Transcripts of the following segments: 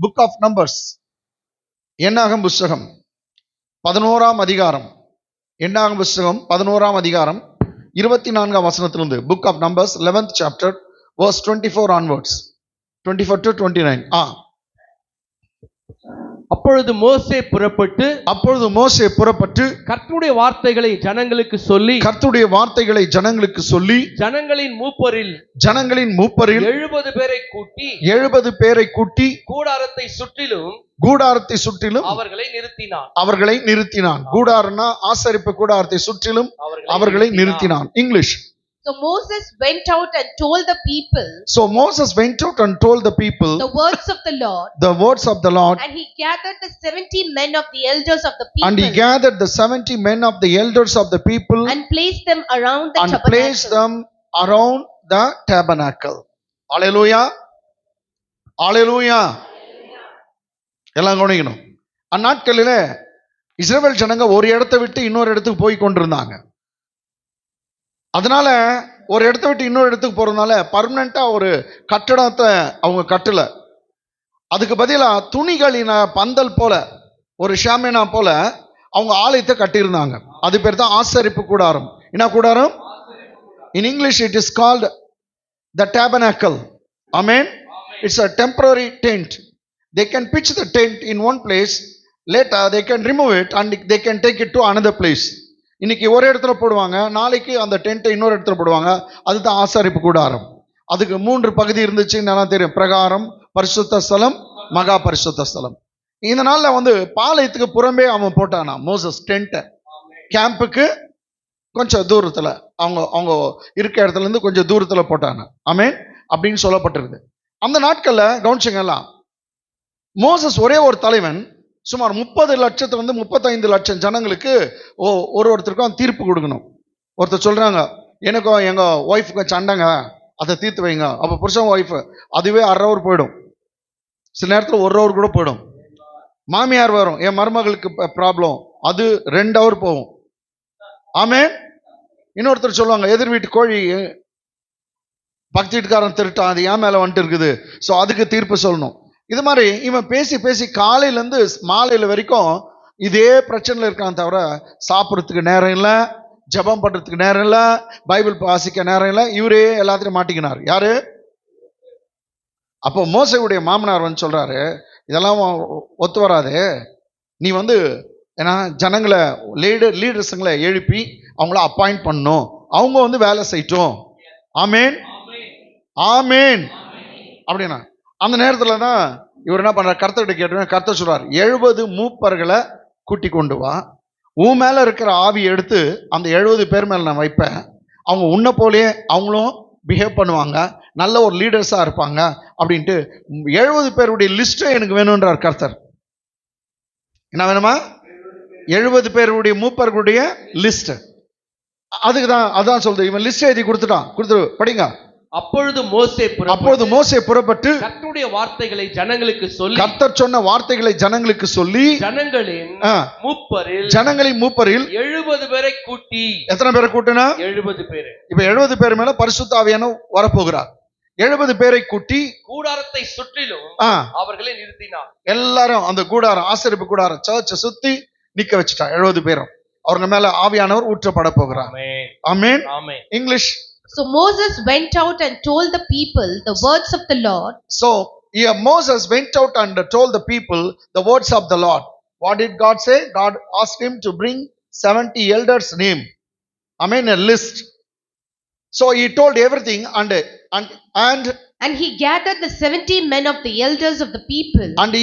Book of numbers, எண்ணாகம் புஸ்தகம் 11ஆம் அதிகாரம், எண்ணாகம் புஸ்தகம் 11ஆம் அதிகாரம் 24ஆம் வசனத்திலிருந்து. Book of numbers 11th chapter verse 24 onwards, 24 to 29. அப்பொழுது மோசே புறப்பட்டு கர்த்தருடைய வார்த்தைகளை ஜனங்களுக்கு சொல்லி ஜனங்களின் மூப்பரில் 70 பேரை கூட்டி கூடாரத்தை சுற்றிலும் அவர்களை நிறுத்தினான். கூடாரம்னா ஆசரிப்பு கூடாரத்தை சுற்றிலும் அவர்களை நிறுத்தினான். English. So Moses went out and told the people the words of the Lord, and he gathered the 70 men of the elders of the people, and placed them around the tabernacle. Hallelujah, hallelujah. எல்லாம் கவனிக்கணும். அந்நாட்களிலே இஸ்ரவேல் ஜனங்க ஒரு இடத்தை விட்டு இன்னொரு இடத்துக்கு போய் கொண்டிருந்தாங்க. அதனால ஒரு இடத்தை விட்டு இன்னொரு இடத்துக்கு போறதுனால பர்மனண்டா ஒரு கட்டடத்தை அவங்க கட்டல. அதுக்கு பதிலா துணிகளின பந்தல் போல, ஒரு ஷாமினா போல அவங்க ஆலயத்தை கட்டியிருந்தாங்க. அது பேர் தான் ஆசரிப்பு கூடாரம். என்ன கூடாரம்? In English it is called the tabernacle. Amen. It's a temporary tent. They can pitch the tent in one place, later they can remove it and they can take it to another place. இன்னைக்கு ஒரு இடத்துல போடுவாங்க, நாளைக்கு அந்த டென்ட்டை இன்னொரு இடத்துல போடுவாங்க. அதுதான் ஆசரிப்பு கூடாரம். அதுக்கு 3 பகுதி இருந்துச்சு, நல்லா தெரியும். பிரகாரம், பரிசுத்த ஸ்தலம், மகா பரிசுத்த ஸ்தலம். இந்த நாள்ல பாளையத்துக்கு புறம்பே அவன் போட்டானா மோசஸ் டென்ட்டை. கேம்புக்கு கொஞ்சம் தூரத்துல, அவங்க இருக்க இடத்துல இருந்து கொஞ்சம் தூரத்துல போட்டானா. ஆமென் அப்படின்னு சொல்லப்பட்டிருக்கு. அந்த நாட்கள்ல கவனிச்சுங்கலாம், மோசஸ் ஒரே ஒரு தலைவன் சுமார் 30 லட்சத்துல 35 லட்சம் ஜனங்களுக்கு ஒருத்தருக்கும் தீர்ப்பு கொடுக்கணும். ஒருத்தர் சொல்றாங்க, எனக்கும் எங்க ஒய்ஃபுக்கு சண்டைங்க, அதை தீர்த்து வைங்க. அப்ப புருஷன் ஒய்ஃப் அதுவே 1/2 hour போயிடும், சில நேரத்தில் 1 hour கூட போயிடும். மாமியார் வரும், என் மருமகளுக்கு ப்ராப்ளம், அது 2 hour போகும். ஆமென். இன்னொருத்தர் சொல்லுவாங்க, எதிர் வீட்டு கோழி பக்கத்து வீட்டுக்காரன் திருட்டான், அது என் மேல வந்துட்டு இருக்குது, ஸோ அதுக்கு தீர்ப்பு சொல்லணும். இது மாதிரி இவன் பேசி பேசி காலையிலேருந்து மாலையில் வரைக்கும் இதே பிரச்சனையில் இருக்கான். தவிர சாப்பிட்றதுக்கு நேரம் இல்லை, ஜெபம் பண்ணுறதுக்கு நேரம் இல்லை, பைபிள் வாசிக்க நேரம் இல்லை. இவரே எல்லாத்தையும் மாட்டிக்கினார். யாரு? அப்போ மோசேயுடைய மாமனார் சொல்றாரு, இதெல்லாம் ஒத்து வராது, நீ ஏன்னா ஜனங்களை லீடர்ஸுங்களை எழுப்பி அவங்கள அப்பாயிண்ட் பண்ணணும், அவங்க வேலை செய்யட்டும். ஆமேன், ஆமேன் அப்படின்னா அந்த நேரத்தில் தான் இவர் என்ன பண்றார், கர்த்தர்கிட்ட கேட்டு கர்த்தர் சொல்றார், 70 மூப்பர்களை கூட்டி கொண்டு வா, உன் மேல இருக்கிற ஆவி எடுத்து அந்த 70 பேர் மேல நான் வைப்பேன், அவங்க உன்னை போலயே அவங்களும் பிஹேவ் பண்ணுவாங்க, நல்ல ஒரு லீடர்ஸா இருப்பாங்க அப்படின்ட்டு 70 பேருடைய லிஸ்ட்டை எனக்கு வேணும்ன்றார் கர்த்தர். என்ன வேணுமா? 70 பேருடைய மூப்பர்களுடைய லிஸ்ட். அதுக்கு தான் அதான் சொல்றது, இவன் லிஸ்ட் எழுதி கொடுத்துட்டு படிங்க. அப்பொழுது மோசே புறப்பட்டு கர்த்தருடைய வார்த்தைகளை ஜனங்களுக்கு சொல்லி, கர்த்தர் சொன்ன வார்த்தைகளை ஜனங்களுக்கு சொல்லி, ஜனங்களின் மூப்பரில் 70 பேரை கூட்டி. எத்தனை பேரை கூட்டினா? 70 பேர். இப்ப 70 பேர் மேல பரிசுத்த ஆவியானவர் வரப்போகிறார். 70 பேரை கூட்டி கூடாரத்தை சுற்றிலும் அவர்களை நிறுத்தினார். எல்லாரும் அந்த கூடாரம், ஆசரிப்பு கூடாரம், சர்ச்சை சுத்தி நிக்க வச்சுட்டா. 70 பேரும் அவங்க மேல ஆவியானவர் ஊற்றப்பட போகிறார். ஆமென், ஆமென். English. So Moses went out and told the people the words of the Lord. So Moses went out and told the people the words of the Lord. What did God say? God asked him to bring 70 elders' name. Amen, a list. So he told everything and he gathered the 70 men of the elders of the people. And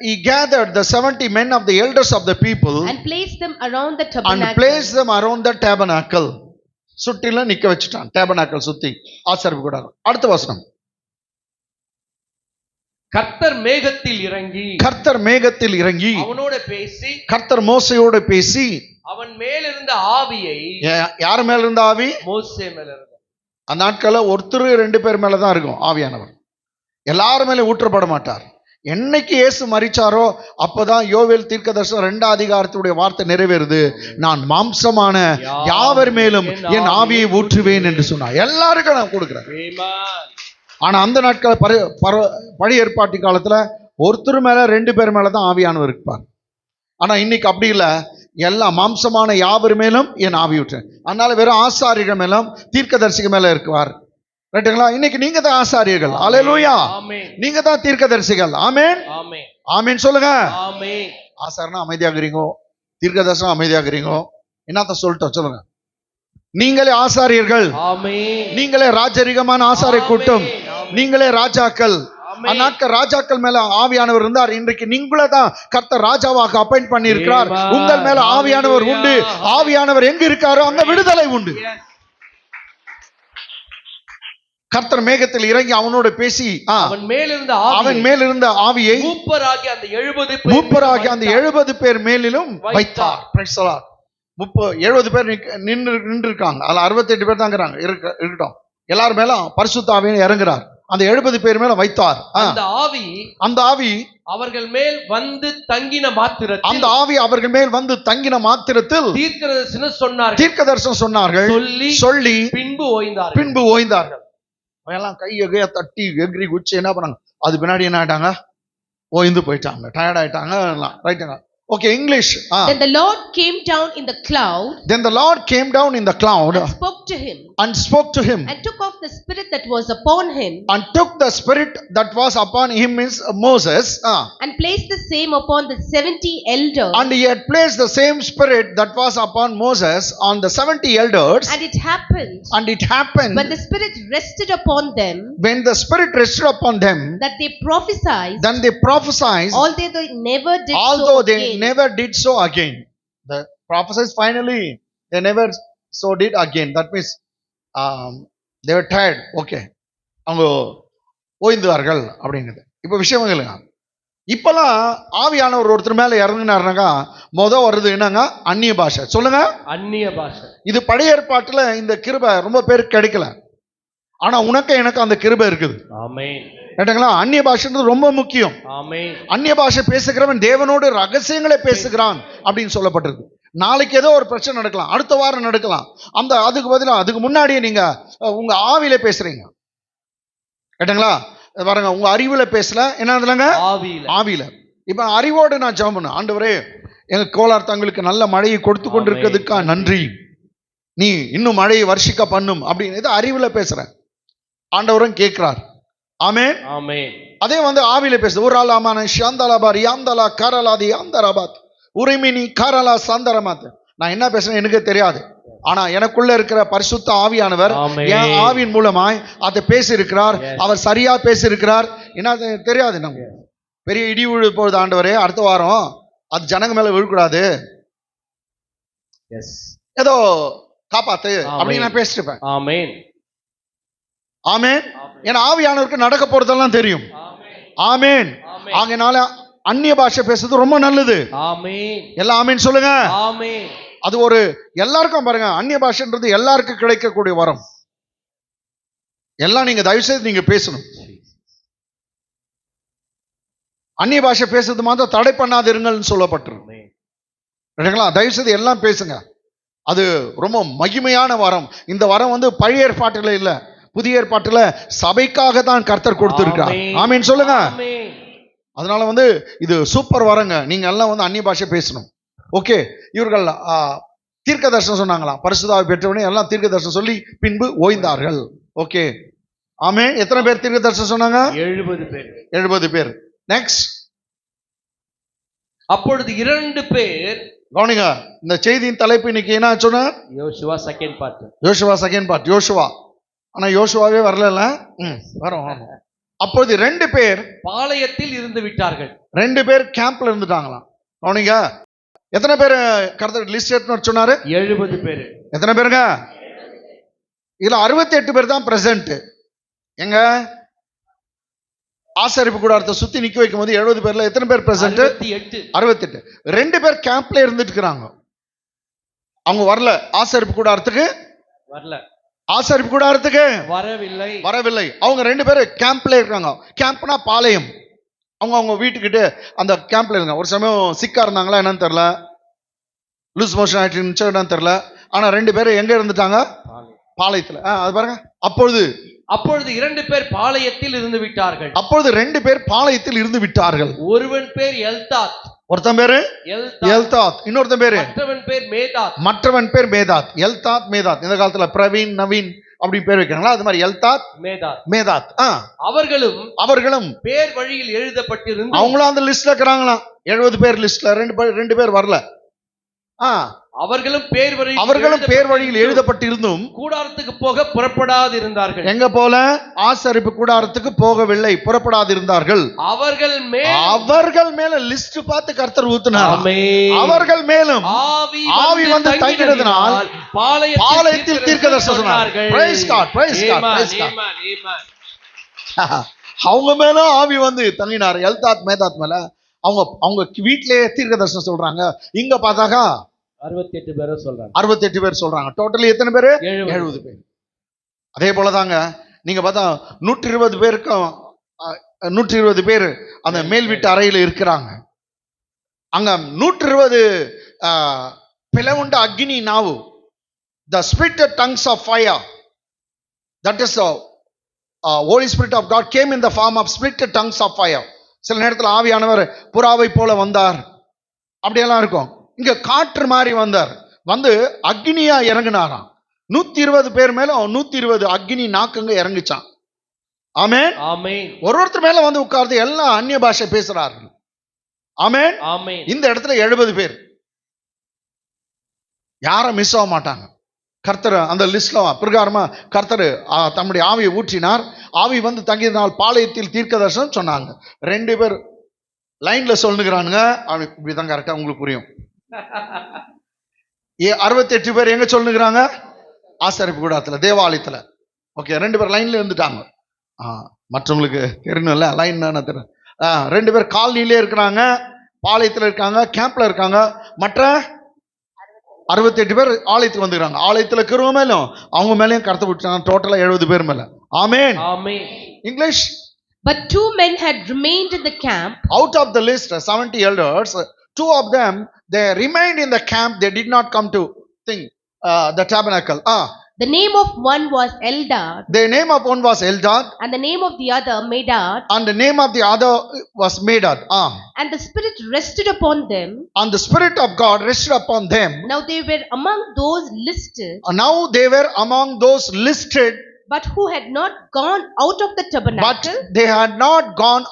he gathered the 70 men of the elders of the people and placed them around the tabernacle. சுற்றில நிக்க வச்சுட்டான். Tabernacle சுத்தி ஆசரிப்பு கூடாரம். அடுத்த வசனம். கர்த்தர் மேகத்தில் இறங்கி அவனோட பேசி, கர்த்தர் மோசேயோட பேசி, அவன் மேலிருந்த ஆவியை, யார் மேல இருந்த ஆவி? மோசே மேல இருந்த. அந்த நாட்கள்ல ஒருத்தர் 2 பேர் மேலதான் இருக்கும் ஆவியானவர், எல்லாரும் மேல ஊற்றப்பட மாட்டார். என்னைக்கு இயேசு மரிச்சாரோ அப்பதான் யோவேல் தீர்க்கதரிசனம் 2ஆம் அதிகாரத்துடைய வார்த்தை நிறைவேறுது. நான் மாம்சமான யாவர் மேலும் என் ஆவியை ஊற்றுவேன் என்று சொன்னார். எல்லாருக்கும் நான் கொடுக்கிறேன். ஆனா அந்த நாட்கள் பழைய ஏற்பாட்டு காலத்துல ஒருத்தர் மேல 2 பேர் மேல தான் ஆவியானவர் இருப்பார். ஆனா இன்னைக்கு அப்படி இல்ல, எல்லா மாம்சமான யாவர் மேலும் என் ஆவி விட்டேன். அதனால வெறும் ஆசாரியர்கள் மேலும் தீர்க்கதரிசிகள் மேல இருக்குவார். ரைட்டுங்களா? இன்னைக்கு நீங்க தான் ஆசாரியர்கள். அல்லேலூயா. ஆமென். நீங்க தான் தீர்க்கதரிசிகள். ஆமென். ஆமென். ஆமென் சொல்லுங்க. ஆமென். ஆசாரனா அமைதியாகிறீங்க, தீர்க்கதரிசனம் அமைதியாகிறீங்க. என்னத்த சொல்லிட்டோம் சொல்லுங்க. நீங்களே ஆசாரியர்கள், ஆமென். நீங்களே ராஜரிகமான ஆசாரிய கூட்டம், ஆமென். நீங்களே ராஜாக்கள். ஆமென். அந்நாட்கள் ராஜாக்கள் மேல ஆவியானவர் இருந்தார். இன்றைக்கு நீங்களே தான் கர்த்தர் ராஜாவாக அப்பாயிண்ட் பண்ணி இருக்கிறார். ஆமென். உங்கள் மேல ஆவியானவர் உண்டு. ஆவியானவர் எங்க இருக்காரோ அங்க விடுதலை உண்டு. Yes. கர்த்தர் மேகத்தில் இறங்கி அவனோடு பேசி அவன் மேலிருந்த அவன் மேலிருந்த ஆவியை மூப்பராகிய அந்த 70 பேர் மேலிலும் வைத்தார். Praise the Lord. 70 பேர் நின்று இருக்காங்க. அதுல 68 பேர் தான் இருக்கட்டும். எல்லாரும் மேல பரிசுத்த ஆவியை இறங்குறார். அந்த 70 பேர் மேல வைத்தார். அந்த ஆவி அவர்கள் மேல் வந்து தங்கின மாத்திரத்தில், அந்த ஆவி அவர்கள் மேல் வந்து தங்கின மாத்திரத்தில் தீர்க்கதரிசனம் சொன்னார்கள். சொல்லி பின்பு ஓய்ந்தார்கள். எல்லாம் கையை தட்டி எகிரி குச்சி என்ன பண்ணாங்க, அது பின்னாடி என்ன ஆயிட்டாங்க, ஓய்ந்து போயிட்டாங்க, டயர்ட் ஆயிட்டாங்க. ரைட்டுங்க. Okay, English. Then the Lord came down in the cloud. Then the Lord came down in the cloud and spoke to him. And spoke to him. And took off the spirit that was upon him. And took the spirit that was upon him, means Moses. And placed the same upon the 70 elders. And he had placed the same spirit that was upon Moses on the 70 elders. And it happened. When the spirit rested upon them. When the spirit rested upon them. That they prophesied. Then they prophesied. Although they never did although so they again. never did so again. The prophesies finally they never so did again. That means they were tired. Okay, அவங்க ஓய்ந்தார்கள் அப்படிங்கிறது. இப்போ விஷயம் இல்லைங்க. இப்பெல்லாம் ஆவியானவர் ஒருத்தர் மேல இறங்கினாருனாக்கா வருது என்னங்க, அந்நிய பாஷை. சொல்லுங்க, அந்நிய பாஷை. இது பழைய ஏற்பாட்டுல இந்த கிருபை ரொம்ப பேருக்கு கிடைக்கல. ஆனா உனக்கு எனக்கு அந்த கிருபை இருக்குது. ஆமென். கேட்டீங்களா? அந்நிய பாஷைன்றது ரொம்ப முக்கியம். ஆமென். அந்நிய பாஷை பேசுகிறவன் தேவனோடு ரகசியங்களை பேசுகிறான் அப்படின்னு சொல்லப்பட்டிருக்கு. நாளைக்கு ஏதோ ஒரு பிரச்சனை நடக்கலாம், அடுத்த வாரம் நடக்கலாம். அதுக்கு பதிலாக அதுக்கு முன்னாடியே நீங்க உங்க ஆவியில பேசுறீங்க. கேட்டீங்களா? பாருங்க, உங்க அறிவுல பேசல, என்னதுலங்க, ஆவியில. இப்ப அறிவோடு நான் ஜெபம் பண்ணேன், ஆண்டவரே எங்க கோலார் தங்களுக்கு நல்ல மழையை கொடுத்து கொண்டிருக்கிறதுக்கா நன்றி, நீ இன்னும் மழையை வர்ஷிக்க பண்ணும் அப்படின்னு அறிவுல பேசுறேன். ஆண்டவரும் கேட்கிறார். ஆமென். ஆமென். அதே ஆவியில பேசுது. ஊராலாமான ஷாந்தலாபா ரியாந்தலா காரலாதி ஆந்தராபாத் உரிமினி காரலா சாந்தரமாத். நான் என்ன பேசுறேன் எனக்கு தெரியாது. ஆனா எனக்குள்ள இருக்கிற பரிசுத்த ஆவியானவர் என் ஆவியின் மூலமாய் அதை பேசி இருக்கிறார். அவர் சரியா பேசி இருக்கிறார். என்ன தெரியாது, நம்ம பெரிய இடி விழு போகுது ஆண்டவரே, அடுத்த வாரம் அது ஜனங்க மேல விழக்கூடாது, ஏதோ காப்பாத்து அப்படின்னு நான் பேசிட்டு இருப்பேன். ஆமென். ஆமென். ஏன்னா ஆவியானவருக்கு நடக்க போறதெல்லாம் தெரியும். ஆமென். ஆகையினால அந்நிய பாஷை பேசுறது ரொம்ப நல்லது. ஆமென். எல்லாம் ஆமென் சொல்லுங்க. ஆமென். அது ஒரு எல்லாருக்கும் பாருங்க, அந்நிய பாஷைன்றது எல்லாருக்கும் கிடைக்கக்கூடிய வரம். எல்லாம் நீங்க தயவு செய்து நீங்க பேசணும். அந்நிய பாஷை பேசுறது மாத்திரம் தடை பண்ணாதிருங்கள்னு சொல்லப்பட்டிருக்கு. தயவு செய்து எல்லாம் பேசுங்க. அது ரொம்ப மகிமையான வரம். இந்த வரம் பழைய ஏற்பாட்டுல இல்ல, புதிய ஏற்பாட்டுல சபைக்காக தான் கர்த்தர் கொடுத்திருக்கார். ஆமென் சொல்லுங்க. அதனால இது சூப்பர் வரங்க. நீங்க எல்லாம் அந்நிய பாஷை பேசணும். ஓகே, இவர்கள் தீர்க்க தரிசனம் சொன்னாங்களாம். பரிசுத்தாவை பெற்றவனே எல்லாம் தீர்க்க தரிசனம் சொல்லி பின்பு ஓய்ந்தார்கள். ஓகே, ஆமென். எத்தனை பேர் தீர்க்க தரிசனம் சொன்னாங்க? 70 பேர். 70 பேர். நெக்ஸ்ட். அப்பொழுது 2 பேர். கவனிங்க, இந்த செய்தியின் தலைப்பு இன்னைக்கு என்ன சொன்ன? யோசுவா செகண்ட் பார்ட். யோசுவா செகண்ட் பார்ட். யோசுவா, ஆனா யோசுவாவே வரல. வரும். அப்போது 2 பேர் பாளையத்தில் இருந்து விட்டார்கள். 2 பேர் கேம்ப்ல இருந்துட்டாங்களாம். கவனிங்க, எத்தனை பேர் கர்த்தர் லிஸ்ட் எடுத்து சொன்னாரு? 70 பேர். எத்தனை பேருங்க? இதுல 68 பேர் தான் பிரசன்ட். எங்க ஆசரிப்பு கூடாரத்தை சுத்தி நிக்க வைக்கும் போது 70 பேர்ல எத்தனை பேர் பிரசன்ட்? 68. 2 பேர் கேம்ப்ல இருந்துட்டு இருக்காங்க. அவங்க வரல ஆசரிப்பு கூடாரத்துக்கு. ஆசரிப்பு கூடாரத்துக்கு வரவில்லை. அவங்க 2 பேர் கேம்ப்ல இருக்காங்க. கேம்ப்னா பாளையம். அவங்க வீட்டுக்கிட்ட அந்த கேம்ப்ல இருங்க. ஒரு சமயம் சிக்கா இருந்தாங்களா என்னன்னு தெரியல, லூஸ் மோஷன் ஆயிட்டு தெரியல. ஆனா 2 பேரும் எங்க இருந்துட்டாங்க? பாளையத்துல. அது பாருங்க. அப்பொழுது அப்பொழுது 2 பேர் பாளையத்தில் இருந்து விட்டார்கள். அப்பொழுது 2 பேர் பாளையத்தில் இருந்து விட்டார்கள். ஒருவன் பேர் எல்தாத், ஒருத்தன் பேரு எல்தாத், இன்னொருத்தன் பேரு மற்றவன் பேர் மேதாத். மற்றவன் பேர் மேதாத். எல்தாத் மேதாத், இந்த காலத்துல பிரவீன் நவீன் அப்படி பேர் வைக்கிறாங்களா, அது மாதிரி எல்தாத் மேதாத். அவர்களும் பேர் வழியில் எழுதப்பட்டிருந்து, அவங்களும் அந்த லிஸ்ட்ல இருக்கிறாங்களாம். 70 பேர் லிஸ்ட்ல 2 பேர் வரல. அவர்களும் பேர் வழியில் எழுதப்பட்டிருந்தும் கூடாரத்துக்கு போக புறப்படாது இருந்தார்கள். எங்க போல? ஆசரிப்பு கூடாரத்துக்கு போகவில்லை, புறப்படாது இருந்தார்கள். அவர்கள் மேல லிஸ்ட் பார்த்து கர்த்தர் ஊத்தினார். அவர்கள் மேலும் ஆவி வந்து தங்கினதினால் பாளையத்தில் தீர்க்கதரிசனம் சொன்னார். Praise God, praise God, praise God. அவங்க மேல ஆவி வந்து தங்கினார். எல்தாத் மேதாத் மேல அவங்க வீட்டிலேயே தீர்க்கதரிசனம் சொல்றாங்க. இங்க பார்த்தாக்கா 68 பேர் சொல்றாங்க. 68 பேர் சொல்றாங்க. டோட்டலி எத்தனை பேரு? 70 பேர். அதே போலதாங்க நீங்க பார்த்தா 120 பேருக்கும் 120 பேர் அந்த மேல் வீட்டு அறையில இருக்கிறாங்க. அங்க 120 பிளவுண்ட அக்னி நாவு, the spitted tongues of fire, that is Holy Spirit of God came in the form of spitted tongues of fire. சில நேரத்தில் ஆவியானவர் புறாவை போல வந்தார், அப்படியெல்லாம் இருக்கும். இங்க காற்று மாதிரி வந்தார், வந்து அக்னியா இறங்கினாராம். 120 பேர் மேல 120 அக்னி நாக்குங்க இறங்குச்சான். ஆமென், ஆமென். ஒருத்தர் மேல வந்து உட்கார்ந்து எல்லாம் அந்நிய பாஷை பேசுறார்கள். ஆமென், ஆமென். இந்த இடத்துல 70 பேர் யாரும் மிஸ் ஆக மாட்டாங்க. கர்த்தர் அந்த லிஸ்ட்ல பிரகாரமா கர்த்தர் தம்முடைய ஆவியை ஊற்றினார். ஆவி வந்து தங்கியதனால் பாளையத்தில் தீர்க்கதரிசனம் சொன்னாங்க. 2 பேர் லைன்ல சொல்லுகிறானுங்க. இப்படிதான் கரெக்டா உங்களுக்கு புரியும். 68 பேர் எங்க சொல்லுகிறாங்க? ஆசரிப்பு கூடாரத்துல, தேவாலயத்துல. ஓகே, 2 பேர் லைன்ல இருந்துட்டாங்க. மற்றவங்களுக்கு தெரியணும்ல லைன் தானே தெரியும். 2 பேர் காலனிலே இருக்கிறாங்க, பாளையத்துல இருக்காங்க, கேம்ப்ல இருக்காங்க. மற்ற 68 பேர் ஆலயத்துக்கு வந்துக்கிறாங்க. ஆலயத்துல இருக்கிறவங்க மேலும் அவங்க மேலேயும் கடத்த விட்டாங்க. டோட்டலா 70 பேர் மேல. ஆமென், ஆமென். English. But 2 men had remained in the camp. Out of the list 70 elders, 2 of them they remained in the camp. They did not come to the tabernacle. The name of one was Eldad. The name of one was Eldad. And the name of the other Medad. And the name of the other was Medad. And the Spirit rested upon them. And the Spirit of God rested upon them. Now they were among those listed. Now they were among those listed. But who had not gone out of the tabernacle. But they had not gone